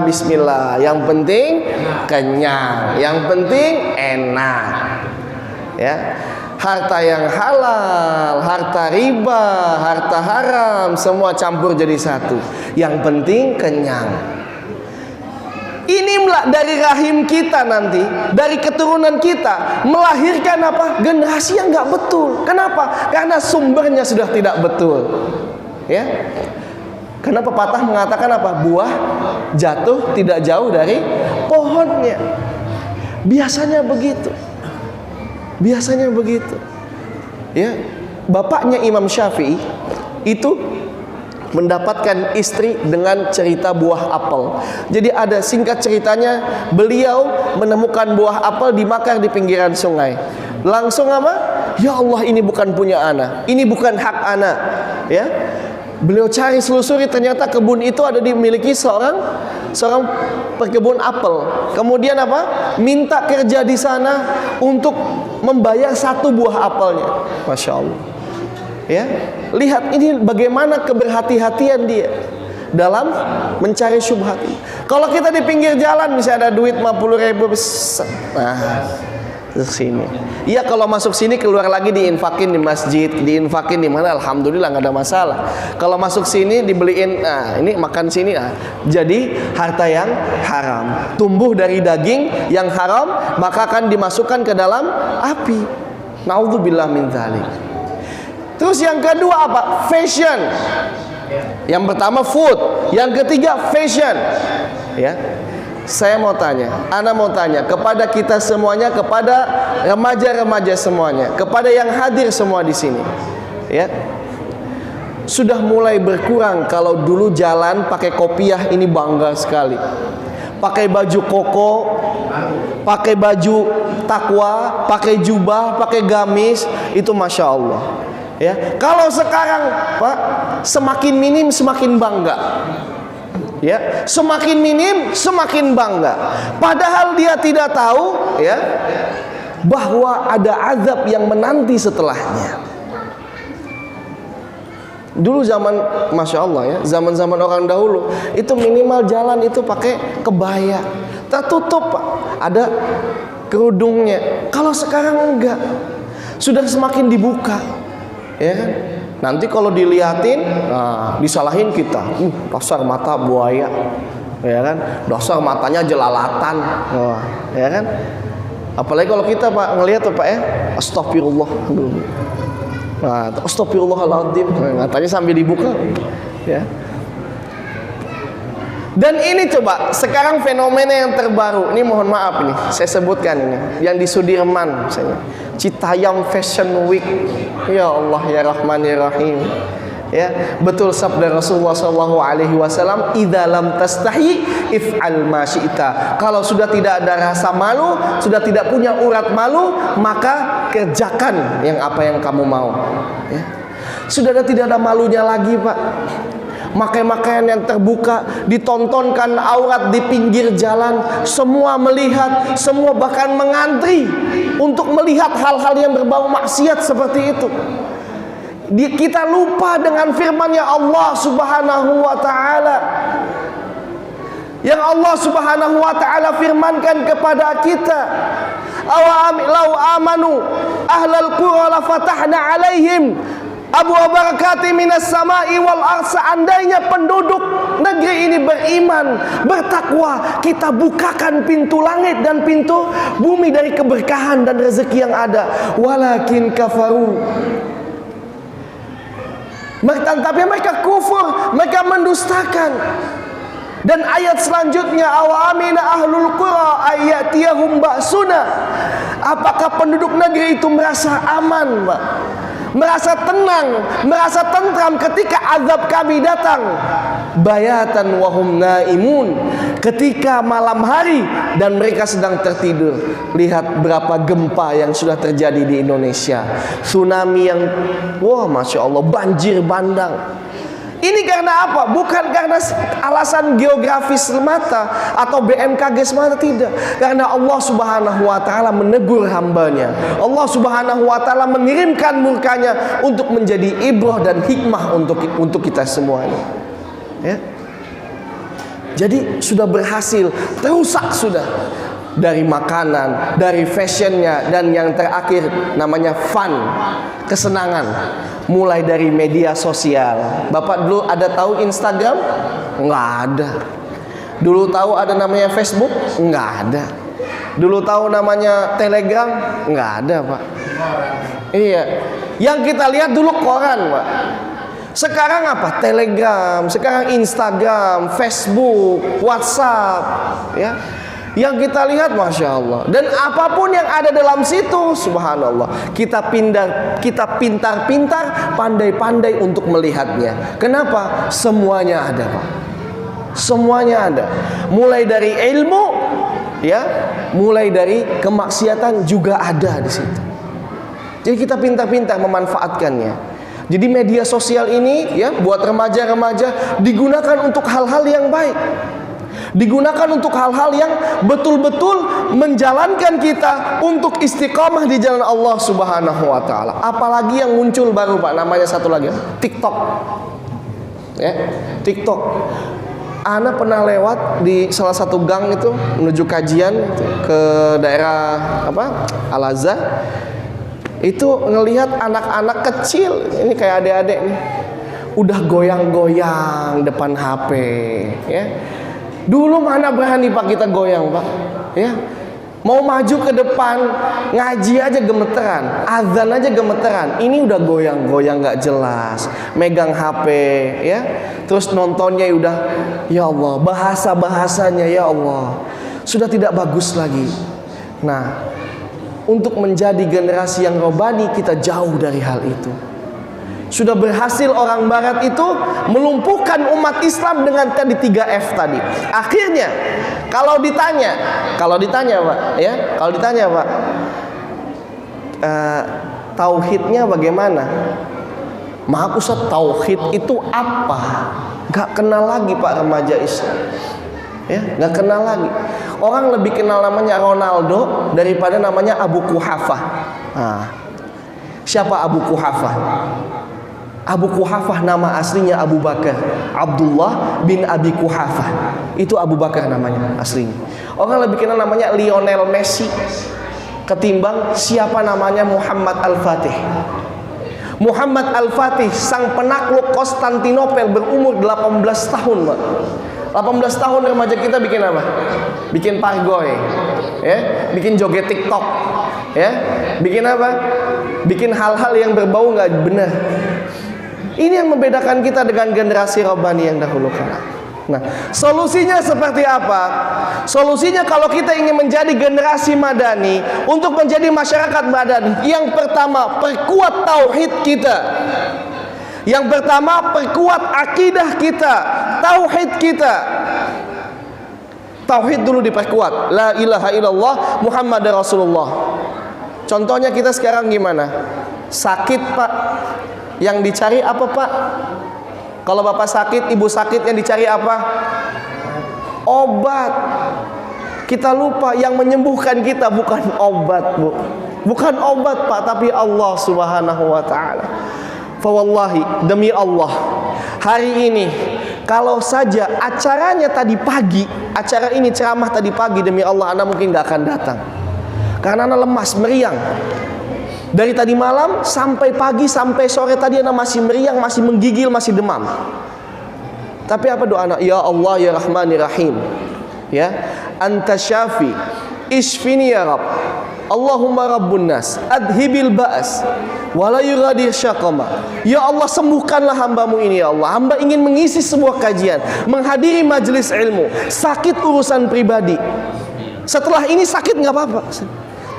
bismillah, yang penting kenyang, yang penting enak, ya. Harta yang halal, harta riba, harta haram, semua campur jadi satu. Yang penting kenyang. Ini dari rahim kita nanti, dari keturunan kita melahirkan apa? Generasi yang nggak betul. Kenapa? Karena sumbernya sudah tidak betul. Ya, karena pepatah mengatakan apa? Buah jatuh tidak jauh dari pohonnya. Biasanya begitu. Biasanya begitu. Ya, bapaknya Imam Syafi'i itu mendapatkan istri dengan cerita buah apel. Jadi ada singkat ceritanya, beliau menemukan buah apel dimakan di pinggiran sungai. Langsung apa? Ya Allah, ini bukan punya ana, ini bukan hak ana. Ya. Beliau cari selusuri, ternyata kebun itu ada dimiliki seorang perkebun apel. Kemudian apa? Minta kerja di sana untuk membayar satu buah apelnya. Masya Allah. Ya, lihat ini bagaimana keberhati-hatian dia dalam mencari syubhat. Kalau kita di pinggir jalan misalnya ada duit 50.000, nah ke sini. Iya, kalau masuk sini keluar lagi diinfakin di masjid, diinfakin di mana, alhamdulillah nggak ada masalah. Kalau masuk sini dibeliin, nah ini makan sini, nah jadi harta yang haram, tumbuh dari daging yang haram, maka akan dimasukkan ke dalam api. Naudzubillah min dzalik. Terus yang kedua apa? Fashion. Yang pertama food, yang ketiga fashion. Ya. Saya mau tanya, ana mau tanya kepada kita semuanya, kepada remaja-remaja semuanya, kepada yang hadir semua di sini, ya, sudah mulai berkurang. Kalau dulu jalan pakai kopiah ini bangga sekali, pakai baju koko, pakai baju takwa, pakai jubah, pakai gamis, itu masya Allah. Ya, kalau sekarang Pak, semakin minim semakin bangga. Ya, semakin minim semakin bangga. Padahal dia tidak tahu ya bahwa ada azab yang menanti setelahnya. Dulu zaman masya Allah ya, zaman-zaman orang dahulu itu minimal jalan itu pakai kebaya, tertutup Pak, ada kerudungnya. Kalau sekarang enggak, sudah semakin dibuka, ya kan? Nanti kalau dilihatin, nah, disalahin kita, dasar mata buaya, ya kan? Dasar matanya jelalatan, ya kan? Apalagi kalau kita Pak ngelihat tuh Pak ya, astagfirullah, nah, astagfirullahaladzim, matanya sambil dibuka, ya. Dan ini coba sekarang fenomena yang terbaru. Ini mohon maaf nih, saya sebutkan ini yang di Sudirman misalnya, Citayam Fashion Week. Ya Allah ya Rahman ya Rahim. Ya, betul sabda Rasulullah SAW, "Idza lam tastahi if'al ma syi'ta." Kalau sudah tidak ada rasa malu, sudah tidak punya urat malu, maka kerjakan yang apa yang kamu mau. Ya. Sudah tidak ada malunya lagi Pak. Pakaian yang terbuka, ditontonkan aurat di pinggir jalan, semua melihat, semua bahkan mengantri untuk melihat hal-hal yang berbau maksiat seperti itu. Kita lupa dengan firman-Nya Allah Subhanahu wa taala. Yang Allah Subhanahu wa taala firmankan kepada kita, "Aw amanu ahlal qura la fatahna 'alaihim Abu barakati minas sama'i wal ardh." Seandainya penduduk negeri ini beriman, bertakwa, kita bukakan pintu langit dan pintu bumi dari keberkahan dan rezeki yang ada. Walakin kafaru, tapi mereka kufur, mereka mendustakan. Dan ayat selanjutnya, awamina ahlul qura ayatiyahum ba'suna. Apakah penduduk negeri itu merasa aman, Pak? Merasa tenang, merasa tentram ketika azab kami datang? bayatan wa hum naimun. Ketika malam hari dan mereka sedang tertidur. Lihat berapa gempa yang sudah terjadi di Indonesia. Tsunami yang wah Masya Allah, banjir bandang. Ini karena apa? Bukan karena alasan geografis semata atau BMKG semata, tidak. Karena Allah Subhanahu wa taala menegur hambanya. Allah Subhanahu wa taala mengirimkan murkanya untuk menjadi ibrah dan hikmah untuk kita semuanya. Ya. Jadi sudah berhasil, terusak sudah. Dari makanan, dari fashionnya, dan yang terakhir namanya fun, kesenangan. Mulai dari media sosial. Bapak dulu ada tahu Instagram? Nggak ada. Dulu tahu ada namanya Facebook? Nggak ada. Dulu tahu namanya Telegram? Nggak ada, Pak. Iya. Yang kita lihat dulu koran, Pak. Sekarang apa? Telegram, sekarang Instagram, Facebook, WhatsApp, ya. Yang kita lihat Masya Allah. Dan apapun yang ada dalam situ, subhanallah, kita pintar-pintar, pandai-pandai untuk melihatnya. Kenapa? Semuanya ada, Pak. Semuanya ada. Mulai dari ilmu, ya, mulai dari kemaksiatan juga ada di situ. Jadi kita pintar-pintar memanfaatkannya. Jadi media sosial ini, ya, buat remaja-remaja digunakan untuk hal-hal yang baik. Digunakan untuk hal-hal yang betul-betul menjalankan kita untuk istiqamah di jalan Allah Subhanahu wa taala. Apalagi yang muncul baru, Pak, namanya satu lagi, TikTok. Ya, TikTok. Ana pernah lewat di salah satu gang itu menuju kajian itu, ke daerah apa? Al-Azhar. Itu ngelihat anak-anak kecil, ini kayak adik-adik nih, udah goyang-goyang depan HP, ya. Dulu mana berani, Pak, kita goyang, Pak, ya. Mau maju ke depan ngaji aja gemeteran, azan aja gemeteran. Ini udah goyang-goyang nggak jelas, megang HP, ya. Terus nontonnya udah, ya Allah, bahasanya ya Allah sudah tidak bagus lagi. Nah, untuk menjadi generasi yang robani, kita jauh dari hal itu. Sudah berhasil orang barat itu melumpuhkan umat Islam dengan tadi 3F tadi. Akhirnya kalau ditanya Pak, ya, kalau ditanya Pak, tauhidnya bagaimana? Maaf Ustaz, tauhid itu apa? Gak kenal lagi, Pak, remaja Islam. Ya, gak kenal lagi. Orang lebih kenal namanya Ronaldo daripada namanya Abu Quhafah. Nah, siapa Abu Quhafah? Abu Quhafah nama aslinya Abu Bakar Abdullah bin Abi Quhafah. Itu Abu Bakar namanya aslinya. Orang lebih kenal namanya Lionel Messi ketimbang siapa namanya Muhammad Al-Fatih. Muhammad Al-Fatih, sang penakluk Konstantinopel, berumur 18 tahun, Pak. 18 tahun remaja kita bikin apa? Bikin pargoy, ya, bikin joget TikTok, ya, bikin apa? Bikin hal-hal yang berbau nggak benar. Ini yang membedakan kita dengan generasi robani yang dahulu kala. Nah, solusinya seperti apa? Solusinya kalau kita ingin menjadi generasi madani, untuk menjadi masyarakat madani, yang pertama, perkuat tauhid kita. Yang pertama, perkuat akidah kita, tauhid kita. Tauhid dulu diperkuat. La ilaha illallah Muhammadar Rasulullah. Contohnya kita sekarang gimana? Sakit, Pak. Yang dicari apa, Pak? Kalau bapak sakit, ibu sakit, yang dicari apa? Obat. Kita lupa yang menyembuhkan kita bukan obat, Bu. Bukan obat, Pak, tapi Allah Subhanahu wa taala. Fa wallahi, demi Allah, hari ini kalau saja acaranya tadi pagi, acara ini ceramah tadi pagi, demi Allah, Anda mungkin gak akan datang. Karena Anda lemas, meriang. Dari tadi malam sampai pagi, sampai sore tadi Anda masih meriang, masih menggigil, masih demam. Tapi apa doa anak? Ya Allah ya Rahman ya Rahim, ya, Anta syafi isfini ya Rabb, Allahumma rabbun nas adhibil ba'as wala yughadir syaqama. Ya Allah, sembuhkanlah hambamu ini, ya Allah. Hamba ingin mengisi sebuah kajian, menghadiri majelis ilmu, sakit urusan pribadi. Setelah ini sakit nggak apa-apa,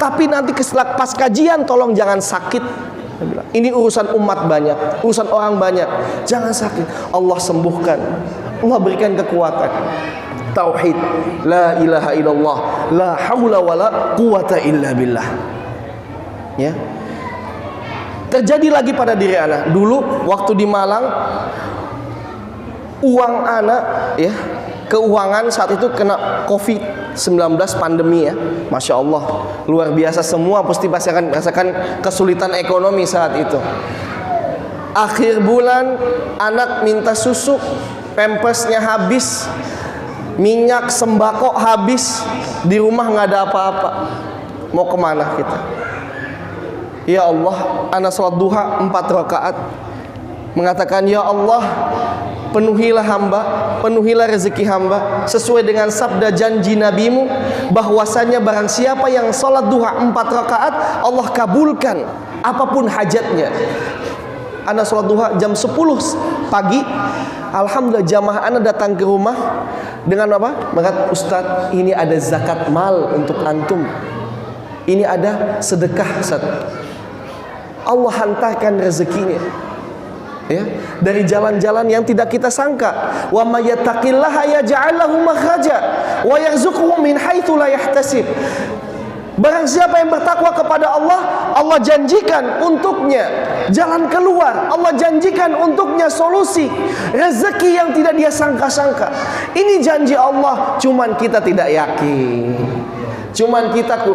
tapi nanti pas kajian tolong jangan sakit. Ini urusan umat banyak, urusan orang banyak, jangan sakit. Allah sembuhkan, Allah berikan kekuatan. Tauhid, la ilaha illallah, la haula wala quwata illa billah. Ya. Terjadi lagi pada diri anak. Dulu waktu di Malang, uang anak ya, keuangan saat itu kena COVID-19 pandemi ya. Masya Allah, luar biasa, semua pasti akan merasakan kesulitan ekonomi saat itu. Akhir bulan anak minta susu, pampasnya habis, minyak sembako habis, di rumah nggak ada apa-apa. Mau kemana kita? Ya Allah, anak sholat duha 4 rakaat, mengatakan, ya Allah, penuhilah hamba, penuhilah rezeki hamba sesuai dengan sabda janji nabimu, bahwasanya barang siapa yang sholat duha 4 rakaat, Allah kabulkan apapun hajatnya. Anak sholat duha jam 10 pagi, alhamdulillah jamaah anak datang ke rumah dengan apa? Mengatakan, Ustaz, ini ada zakat mal untuk antum, ini ada sedekah Ustaz. Allah hantarkan rezekinya ya, dari jalan-jalan yang tidak kita sangka. Wa may yattaqillaha yaj'al lahu makhraja wa yarzuqhu min haitsu la yahtasib. Barang siapa yang bertakwa kepada Allah, Allah janjikan untuknya jalan keluar, Allah janjikan untuknya solusi, rezeki yang tidak dia sangka-sangka. Ini janji Allah, cuman kita tidak yakin, cuman kita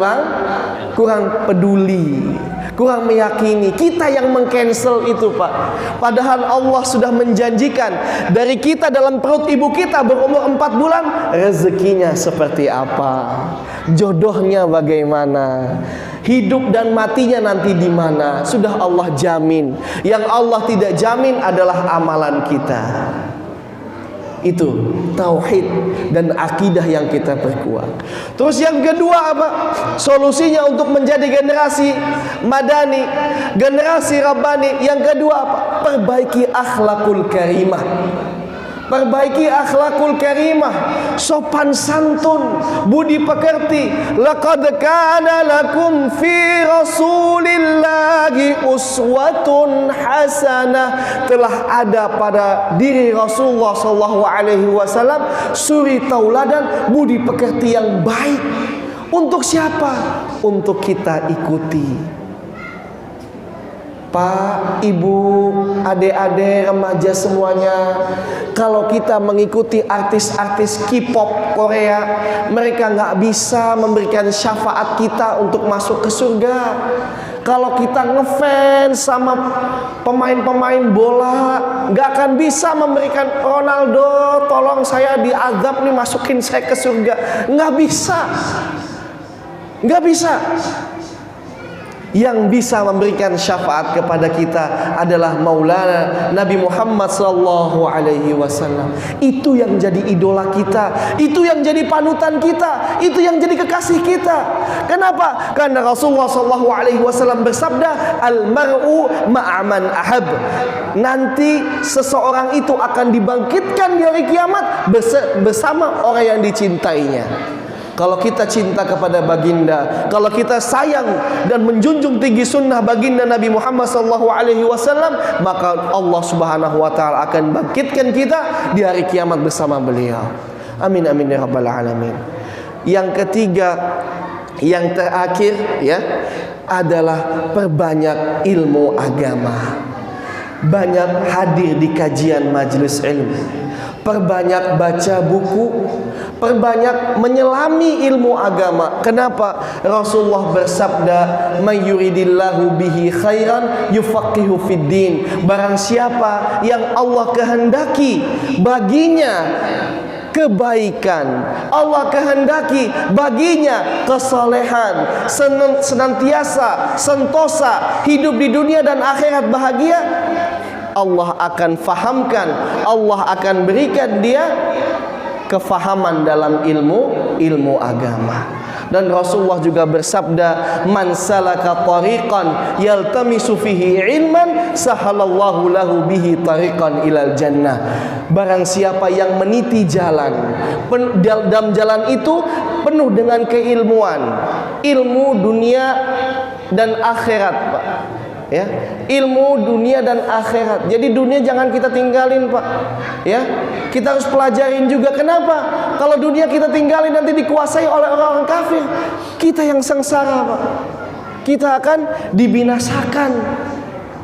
kurang peduli, kurang meyakini. Kita yang mengcancel itu, Pak. Padahal Allah sudah menjanjikan dari kita dalam perut ibu kita berumur 4 bulan, rezekinya seperti apa, jodohnya bagaimana, hidup dan matinya nanti di mana, sudah Allah jamin. Yang Allah tidak jamin adalah amalan kita. Itu tauhid dan akidah yang kita perkuat. Terus yang kedua apa? Solusinya untuk menjadi generasi madani, generasi rabbani. Yang kedua apa? Perbaiki akhlakul karimah. Perbaiki akhlakul karimah, sopan santun, budi pekerti. Laqad kana lakum fi Rasulillahi uswatun hasanah. Telah ada pada diri Rasulullah sallallahu alaihi wasallam suri tauladan, budi pekerti yang baik. Untuk siapa? Untuk kita ikuti. Pak, Ibu, adik-adik, remaja semuanya, kalau kita mengikuti artis-artis K-pop Korea, mereka nggak bisa memberikan syafaat kita untuk masuk ke surga. Kalau kita ngefans sama pemain-pemain bola, nggak akan bisa memberikan, Ronaldo, tolong saya diazab nih, masukin saya ke surga. Nggak bisa, nggak bisa. Yang bisa memberikan syafaat kepada kita adalah Maulana Nabi Muhammad sallallahu alaihi wasallam. Itu yang jadi idola kita, itu yang jadi panutan kita, itu yang jadi kekasih kita. Kenapa? Karena Rasulullah sallallahu alaihi wasallam bersabda, al-mar'u ma'aman ahab. Nanti seseorang itu akan dibangkitkan di hari kiamat bersama orang yang dicintainya. Kalau kita cinta kepada baginda, kalau kita sayang dan menjunjung tinggi sunnah baginda Nabi Muhammad SAW, maka Allah Subhanahu Wa Taala akan bangkitkan kita di hari kiamat bersama beliau. Amin amin ya rabbal alamin. Yang ketiga, yang terakhir ya, adalah perbanyak ilmu agama. Banyak hadir di kajian majelis ilmu, perbanyak baca buku, perbanyak menyelami ilmu agama. Kenapa? Rasulullah bersabda, "May yuridillahu bihi khairan yufaqihu fid din." Barang siapa yang Allah kehendaki baginya kebaikan, Allah kehendaki baginya kesalehan, senantiasa sentosa hidup di dunia dan akhirat bahagia, Allah akan fahamkan, Allah akan berikan dia kefahaman dalam ilmu agama. Dan Rasulullah juga bersabda, "Man salaka tariqan yaltamisu fihi ilman, sahalallahu lahu bihi tariqan ilal jannah." Barang siapa yang meniti jalan, dalam jalan itu penuh dengan keilmuan, ilmu dunia dan akhirat, Pak. Ya, ilmu dunia dan akhirat. Jadi dunia jangan kita tinggalin, Pak. Ya, kita harus pelajarin juga. Kenapa? Kalau dunia kita tinggalin nanti dikuasai oleh orang-orang kafir, kita yang sengsara, Pak. Kita akan dibinasakan.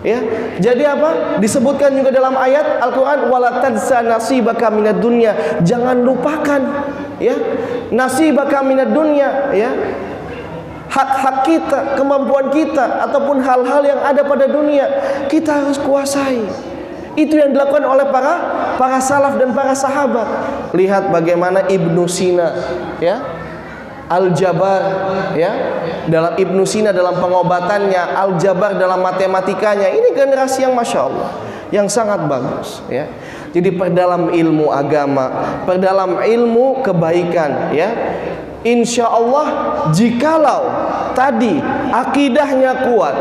Ya, jadi apa? Disebutkan juga dalam ayat Al-Qur'an, wala tansa nasibaka minad dunya. Jangan lupakan, ya, nasibaka minad dunya, ya. Hak-hak kita, kemampuan kita, ataupun hal-hal yang ada pada dunia, kita harus kuasai. Itu yang dilakukan oleh para salaf dan para sahabat. Lihat bagaimana Ibnu Sina, ya, Al-Jabar, ya, dalam Ibnu Sina dalam pengobatannya, Al-Jabar dalam matematikanya. Ini generasi yang masya Allah, yang sangat bagus, ya. Jadi perdalam ilmu agama, perdalam ilmu kebaikan, ya. Insya Allah, jikalau tadi akidahnya kuat,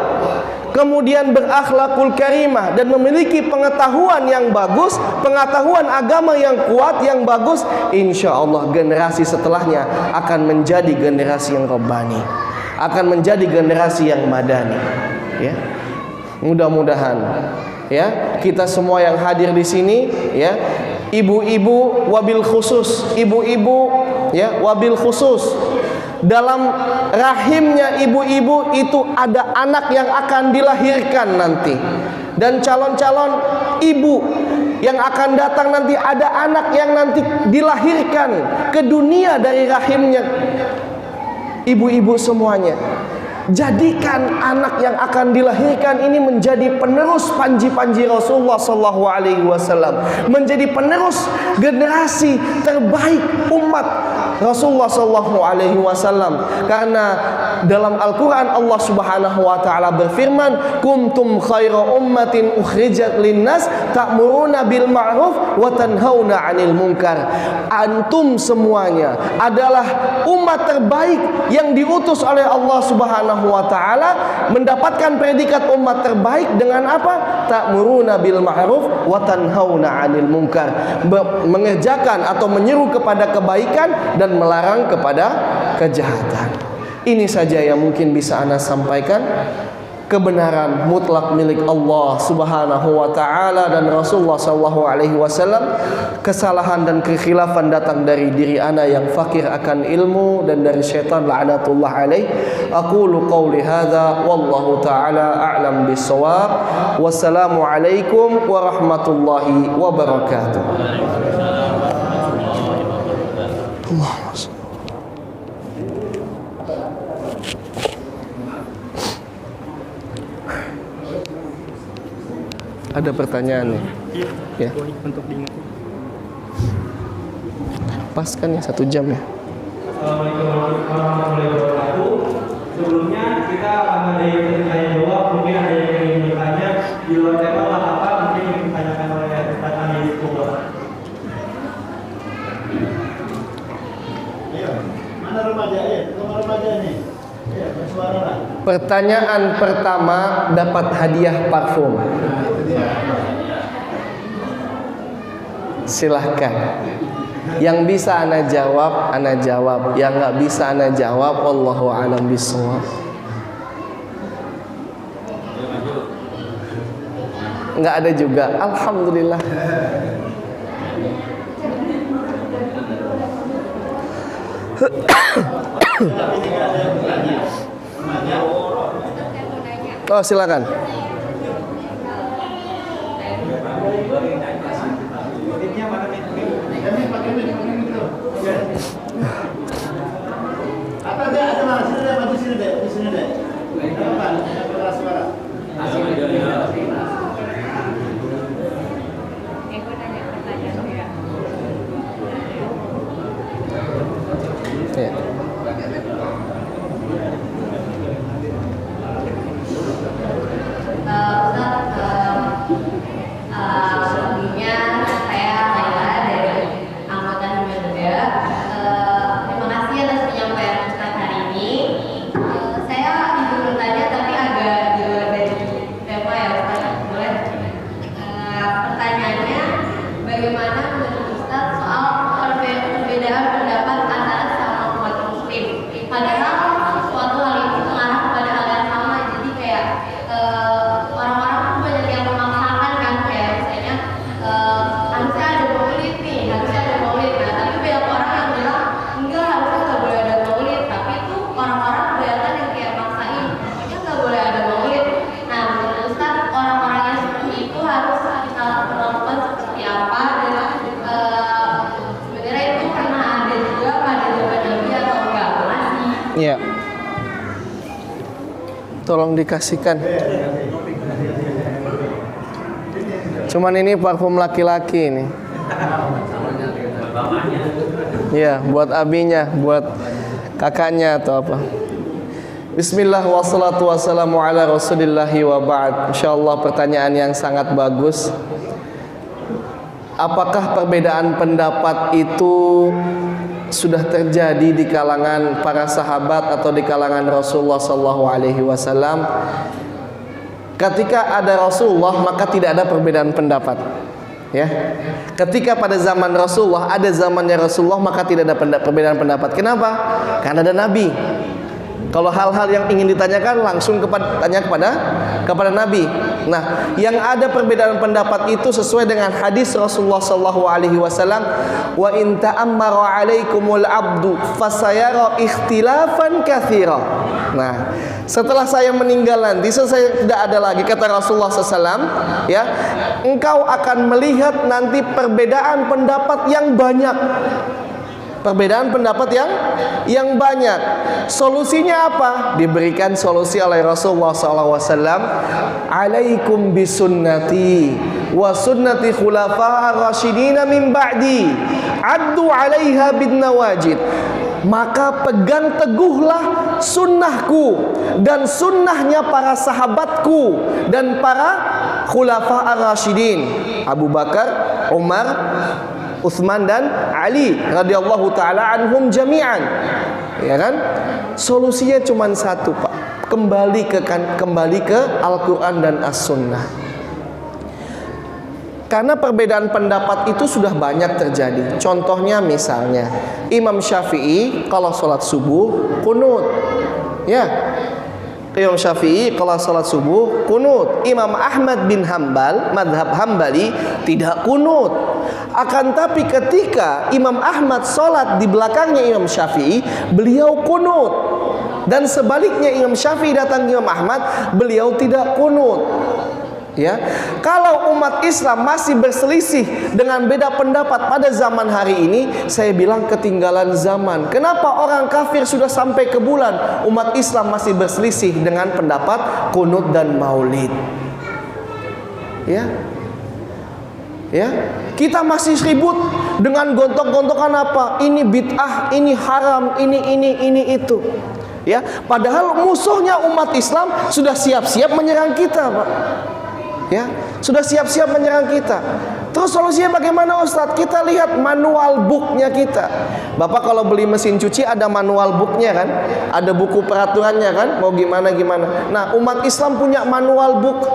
kemudian berakhlakul karimah dan memiliki pengetahuan yang bagus, pengetahuan agama yang kuat, yang bagus, insya Allah generasi setelahnya akan menjadi generasi yang rabbani, akan menjadi generasi yang madani. Ya, mudah-mudahan, ya, kita semua yang hadir di sini, ya, ibu-ibu wabil khusus, ibu-ibu, ya, wabil khusus, dalam rahimnya ibu-ibu itu ada anak yang akan dilahirkan nanti, dan calon-calon ibu yang akan datang nanti ada anak yang nanti dilahirkan ke dunia dari rahimnya ibu-ibu semuanya. Jadikan anak yang akan dilahirkan ini menjadi penerus panji-panji Rasulullah Sallallahu Alaihi Wasallam, menjadi penerus generasi terbaik umat Rasulullah Sallallahu Alaihi Wasallam. Karena dalam Al-Quran Allah Subhanahu Wa Taala berfirman, kuntum khaira ummatin ukhrijat linnas ta'muruna bil ma'ruf wa tanhauna 'anil munkar. Antum semuanya adalah umat terbaik yang diutus oleh Allah Subhanahu wa ta'ala, mendapatkan predikat umat terbaik dengan apa? Ta'muruna bil ma'ruf wa tanhauna 'anil munkar. Mengerjakan atau menyeru kepada kebaikan dan melarang kepada kejahatan. Ini saja yang mungkin bisa Ana sampaikan. Kebenaran mutlak milik Allah Subhanahu wa taala dan Rasulullah sallallahu alaihi wasallam. Kesalahan dan kekhilafan datang dari diri ana yang fakir akan ilmu dan dari syaitan la'natullah alaih. Aqulu qawli hadza wallahu taala a'lam bis-shawab. Wassalamu alaikum warahmatullahi wabarakatuh. Allahumma ada pertanyaan nih? Ya. Untuk diingatkan. Pas kan ya 1 jam ya. Assalamualaikum warahmatullahi wabarakatuh. Sebelumnya kita akan ada yang tanya jawab, mungkin ada yang ingin bertanya di luar tema apa mungkin yang ditanyakan oleh Ustaz Andi Iskubah. Iya, mana remaja ya? Rumah remaja ini. Iya, bersuara lah. Pertanyaan pertama dapat hadiah parfum. Silahkan. Yang bisa ana jawab, ana jawab. Yang nggak bisa ana jawab, wallahu a'lam bishawab. Nggak ada juga. Alhamdulillah. Oh, silakan. Ya. Sebelumnya saya Laila dari anggota Himilda. Iya. Tolong dikasihkan. Cuman ini parfum laki-laki ini. Iya, buat abinya, buat kakaknya atau apa. Bismillah wassalatu wassalamu ala rasulillahi wa ba'd. Insyaallah pertanyaan yang sangat bagus. Apakah perbedaan pendapat itu sudah terjadi di kalangan para sahabat atau di kalangan Rasulullah sallallahu alaihi wasallam? Ketika ada Rasulullah maka tidak ada perbedaan pendapat. Ya. Ketika pada zaman Rasulullah ada zamannya Rasulullah maka tidak ada perbedaan pendapat. Kenapa? Karena ada Nabi. Kalau hal-hal yang ingin ditanyakan langsung tanya kepada Nabi. Nah, yang ada perbedaan pendapat itu sesuai dengan hadis Rasulullah sallallahu alaihi wasallam, wa in ta'ammara 'alaikumul 'abdu fasayara ikhtilafan katsira. Nah, setelah saya meninggal nanti, saya tidak ada lagi, kata Rasulullah SAW, ya, engkau akan melihat nanti perbedaan pendapat yang banyak. Perbedaan pendapat yang banyak. Solusinya apa? Diberikan solusi oleh Rasulullah SAW. Alaikum bisunnati wa sunnati khulafa'ar rasyidina min ba'di. Addu 'alaiha bin nawajid. Maka pegang teguhlah sunnahku dan sunnahnya para sahabatku dan para khulafa'ar rasyidin, Abu Bakar, Umar, Utsman dan Ali radhiyallahu taala anhum jami'an. Ya kan? Solusinya cuma satu, Pak. Kembali ke Al-Qur'an dan As-Sunnah. Karena perbedaan pendapat itu sudah banyak terjadi. Contohnya misalnya Imam Syafi'i kalau sholat subuh kunut. Ya. Imam Syafi'i kalau salat subuh kunut. Imam Ahmad bin Hambal, madhab Hambali, tidak kunut. Akan tapi ketika Imam Ahmad salat di belakangnya Imam Syafi'i, beliau kunut. Dan sebaliknya Imam Syafi'i datang ke Imam Ahmad, beliau tidak kunut. Ya, kalau umat Islam masih berselisih dengan beda pendapat pada zaman hari ini, saya bilang ketinggalan zaman. Kenapa orang kafir sudah sampai ke bulan, umat Islam masih berselisih dengan pendapat kunut dan maulid? Ya, ya, kita masih ribut dengan gontok-gontokan apa? Ini bid'ah, ini haram, ini itu. Ya, padahal musuhnya umat Islam sudah siap-siap menyerang kita, Pak. Ya, sudah siap-siap menyerang kita. Terus solusinya bagaimana, Ustadz? Kita lihat manual booknya kita. Bapak kalau beli mesin cuci ada manual booknya kan? Ada buku peraturannya kan? Mau gimana. Nah, umat Islam punya manual book.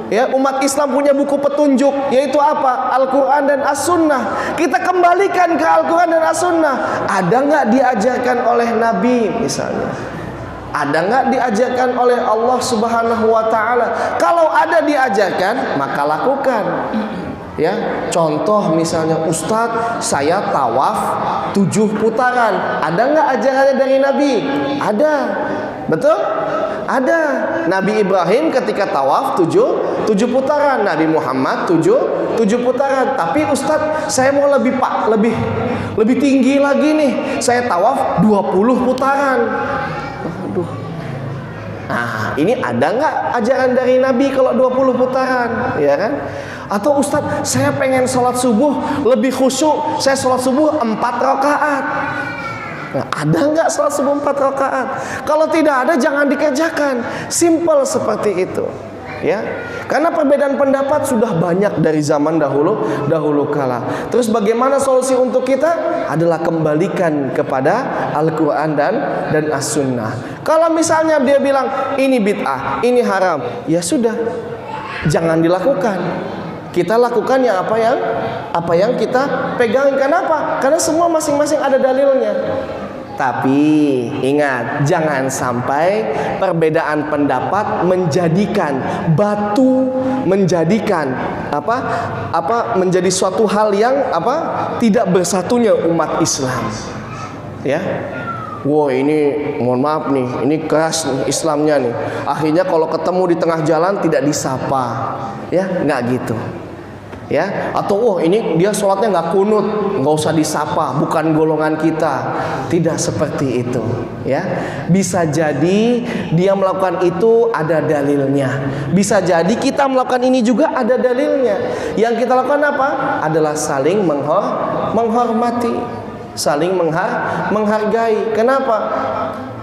Ya, umat Islam punya buku petunjuk, yaitu apa? Al-Quran dan As-Sunnah. Kita kembalikan ke Al-Quran dan As-Sunnah. Ada nggak diajarkan oleh Nabi misalnya? Ada nggak diajarkan oleh Allah Subhanahu wa Ta'ala? Kalau ada diajarkan, maka lakukan. Ya, contoh misalnya, Ustadz, saya tawaf 7 putaran. Ada nggak ajarannya dari Nabi? Ada, betul? Ada. Nabi Ibrahim ketika tawaf 7 putaran. Nabi Muhammad 7 putaran. Tapi Ustadz, saya mau lebih tinggi lagi nih. Saya tawaf 20 putaran. Aduh. Nah, ini ada nggak ajaran dari Nabi kalau 20 putaran, ya kan? Atau Ustadz, saya pengen sholat subuh lebih khusyuk, saya sholat subuh 4 rakaat. Nah, ada nggak sholat subuh 4 rakaat? Kalau tidak ada, jangan dikerjakan. Simple seperti itu. Ya, karena perbedaan pendapat sudah banyak dari zaman dahulu kala. Terus bagaimana solusi untuk kita? Adalah kembalikan kepada Al-Quran dan As-Sunnah. Kalau misalnya dia bilang ini bid'ah, ini haram, ya sudah, jangan dilakukan. Kita lakukan yang apa yang kita pegang. Kenapa? Karena semua masing-masing ada dalilnya. Tapi ingat, jangan sampai perbedaan pendapat menjadikan menjadi suatu hal yang tidak bersatunya umat Islam. Ya. Wow, ini mohon maaf nih, ini keras nih Islamnya nih. Akhirnya kalau ketemu di tengah jalan tidak disapa. Ya, nggak gitu. Ya, atau oh ini dia sholatnya nggak kunut, nggak usah disapa, bukan golongan kita. Tidak seperti itu, ya. Bisa jadi dia melakukan itu ada dalilnya. Bisa jadi kita melakukan ini juga ada dalilnya. Yang kita lakukan apa? Adalah saling menghormati, saling menghargai. Kenapa?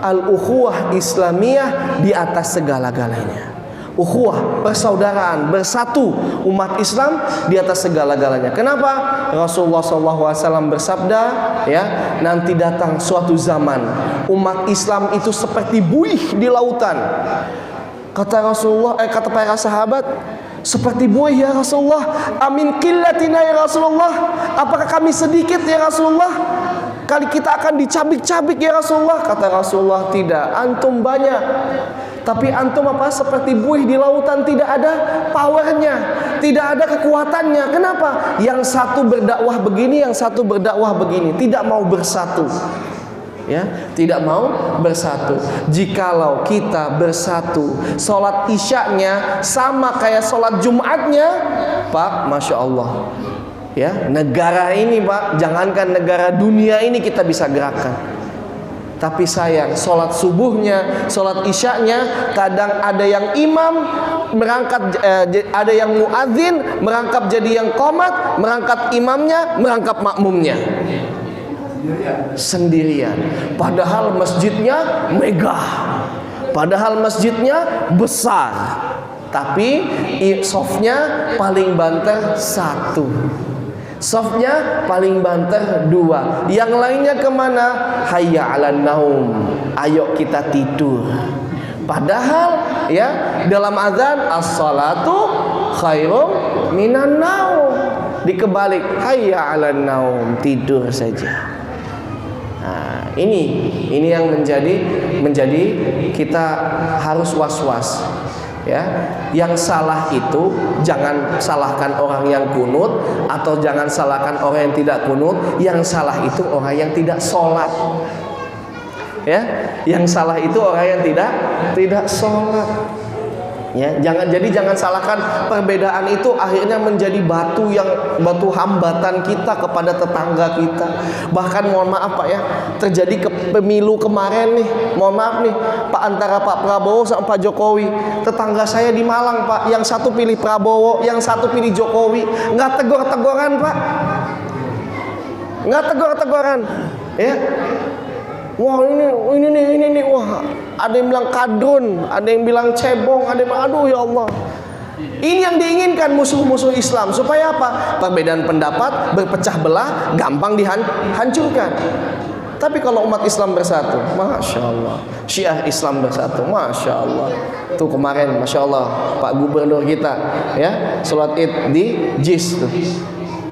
Al-ukhuwah Islamiyah di atas segala-galanya. Ukhuwah, persaudaraan, bersatu umat Islam di atas segala-galanya. Kenapa? Rasulullah SAW bersabda, ya, nanti datang suatu zaman umat Islam itu seperti buih di lautan. Kata Rasulullah, kata para sahabat, seperti buih ya Rasulullah. Amin qillatina ya Rasulullah. Apakah kami sedikit ya Rasulullah? Kali kita akan dicabik-cabik ya Rasulullah. Kata Rasulullah, tidak, antum banyak. Tapi antum apa? Seperti buih di lautan, tidak ada powernya, tidak ada kekuatannya. Kenapa? Yang satu berdakwah begini, yang satu berdakwah begini, tidak mau bersatu. Ya, tidak mau bersatu. Jikalau kita bersatu, sholat isyaknya sama kayak sholat Jumatnya, Pak, masya Allah. Ya, negara ini, Pak, jangankan negara dunia ini kita bisa gerakkan. Tapi sayang, sholat subuhnya, sholat isyaknya, kadang ada yang imam merangkap, ada yang muadzin merangkap jadi yang qomat, merangkap imamnya, merangkap makmumnya sendirian. Padahal masjidnya megah, padahal masjidnya besar, tapi softnya paling banter satu, softnya paling banter dua, yang lainnya kemana? Hayya 'alan naum, ayo kita tidur. Padahal ya dalam azan as-salatu khairum minan naum, dikebalik hayya 'alan naum, tidur saja. Nah, ini yang menjadi kita harus was-was. Ya, yang salah itu jangan salahkan orang yang kunut, atau jangan salahkan orang yang tidak kunut. Yang salah itu orang yang tidak sholat. Ya, yang salah itu orang yang tidak sholat. Ya, jangan salahkan perbedaan itu akhirnya menjadi batu hambatan kita kepada tetangga kita. Bahkan mohon maaf Pak ya, terjadi pemilu kemarin nih, mohon maaf nih Pak, antara Pak Prabowo sama Pak Jokowi. Tetangga saya di Malang Pak, yang satu pilih Prabowo, yang satu pilih Jokowi. Nggak tegur-teguran Pak, nggak tegur-teguran. Ya, wah ini nih, wah ada yang bilang kadrun, ada yang bilang cebong, ada yang bilang aduh ya Allah. Ini yang diinginkan musuh-musuh Islam, supaya apa? Perbedaan pendapat, berpecah belah, gampang dihancurkan. Tapi kalau umat Islam bersatu, masya Allah. Syiah Islam bersatu, masya Allah. Tuh kemarin, masya Allah, Pak Gubernur kita, ya, sholat Id di JIS tuh.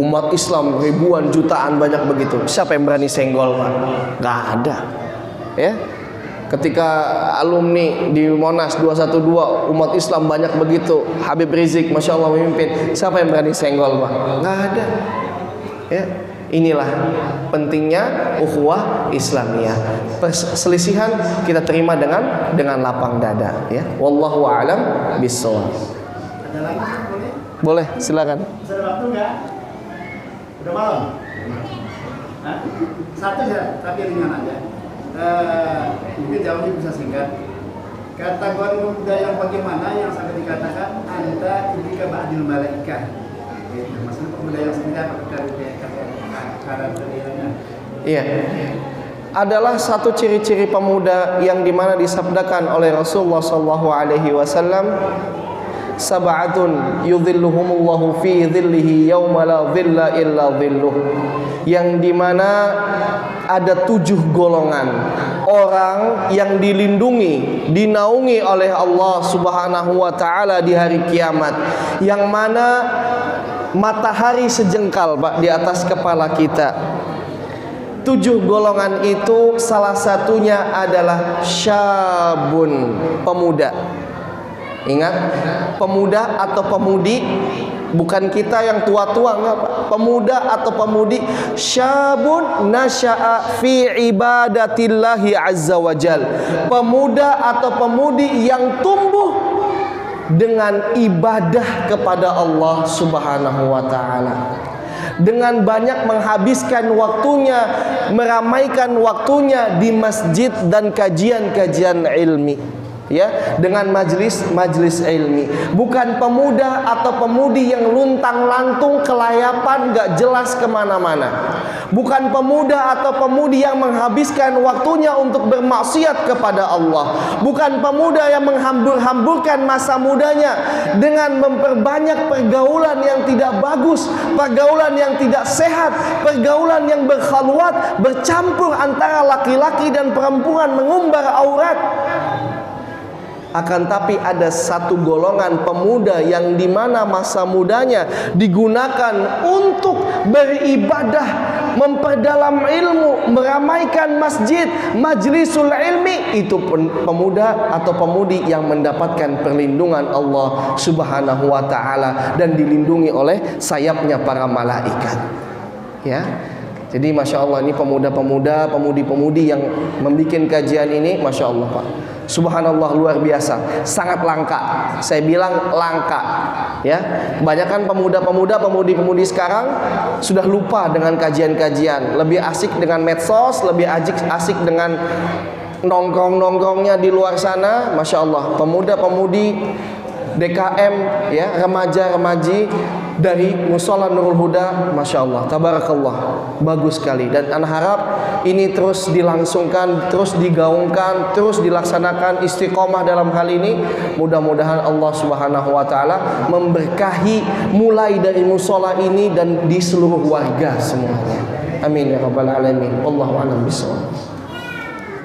Umat Islam ribuan, jutaan, banyak begitu. Siapa yang berani senggol Pak? Gak ada. Ya, ketika alumni di Monas 212 umat Islam banyak begitu, Habib Rizik masya Allah memimpin, siapa yang berani senggol Pak? Gak ada. Ya, inilah pentingnya ukhuwah Islamiyah. Perselisihan kita terima dengan lapang dada. Ya, wallahu a'lam bishawab. Ada lagi Boleh, silakan. Bisa ada waktu nggak? Udah malam? Hah? Satu ya, tapi ringan aja. Mungkin jawabnya bisa singkat. Kategori pemuda yang bagaimana yang sampai dikatakan anda indika ba'dil malaikah? Maksudnya pemuda yang seperti apa karakternya? Iya. Adalah satu ciri-ciri pemuda yang dimana disabdakan oleh Rasulullah SAW, sab'atun yudhilluhumullahu fi dhillihi yawma la dhilla illa dhilluh, yang dimana ada 7 golongan orang yang dilindungi, dinaungi oleh Allah Subhanahu wa taala di hari kiamat, yang mana matahari sejengkal Pak di atas kepala kita. 7 golongan itu salah satunya adalah syabun, pemuda. Ingat, pemuda atau pemudi, bukan kita yang tua-tua, enggak Pak. Pemuda atau pemudi, syabun nasya'a fi ibadatillahi azza wajal. Pemuda atau pemudi yang tumbuh dengan ibadah kepada Allah Subhanahu wa taala. Dengan banyak menghabiskan waktunya, meramaikan waktunya di masjid dan kajian-kajian ilmi, ya, dengan majlis ilmi. Bukan pemuda atau pemudi yang luntang-lantung kelayapan gak jelas kemana-mana. Bukan pemuda atau pemudi yang menghabiskan waktunya untuk bermaksiat kepada Allah. Bukan pemuda yang menghambur-hamburkan masa mudanya dengan memperbanyak pergaulan yang tidak bagus, pergaulan yang tidak sehat, pergaulan yang berkhalwat, bercampur antara laki-laki dan perempuan, mengumbar aurat. Akan tapi ada satu golongan pemuda yang dimana masa mudanya digunakan untuk beribadah, memperdalam ilmu, meramaikan masjid, majlisul ilmi. Itu pemuda atau pemudi yang mendapatkan perlindungan Allah Subhanahu wa taala dan dilindungi oleh sayapnya para malaikat. Ya. Jadi Masya Allah, ini pemuda-pemuda, pemudi-pemudi yang membuat kajian ini, Masya Allah Pak, Subhanallah, luar biasa, sangat langka. Saya bilang langka, ya. Kebanyakan pemuda-pemuda, pemudi-pemudi sekarang sudah lupa dengan kajian-kajian, lebih asik dengan medsos, lebih asik dengan nongkrong-nongkrongnya di luar sana. Masya Allah, pemuda-pemudi DKM, ya, remaja-remaji dari Musola Nurul Huda, Masya Allah, tabarakallah, bagus sekali. Dan anak harap ini terus dilangsungkan, terus digaungkan, terus dilaksanakan, istiqomah dalam hal ini. Mudah-mudahan Allah Subhanahu wa taala memberkahi mulai dari musola ini dan di seluruh warga semuanya. Amin ya rabbal alamin. Wallahu a'lam bishawab.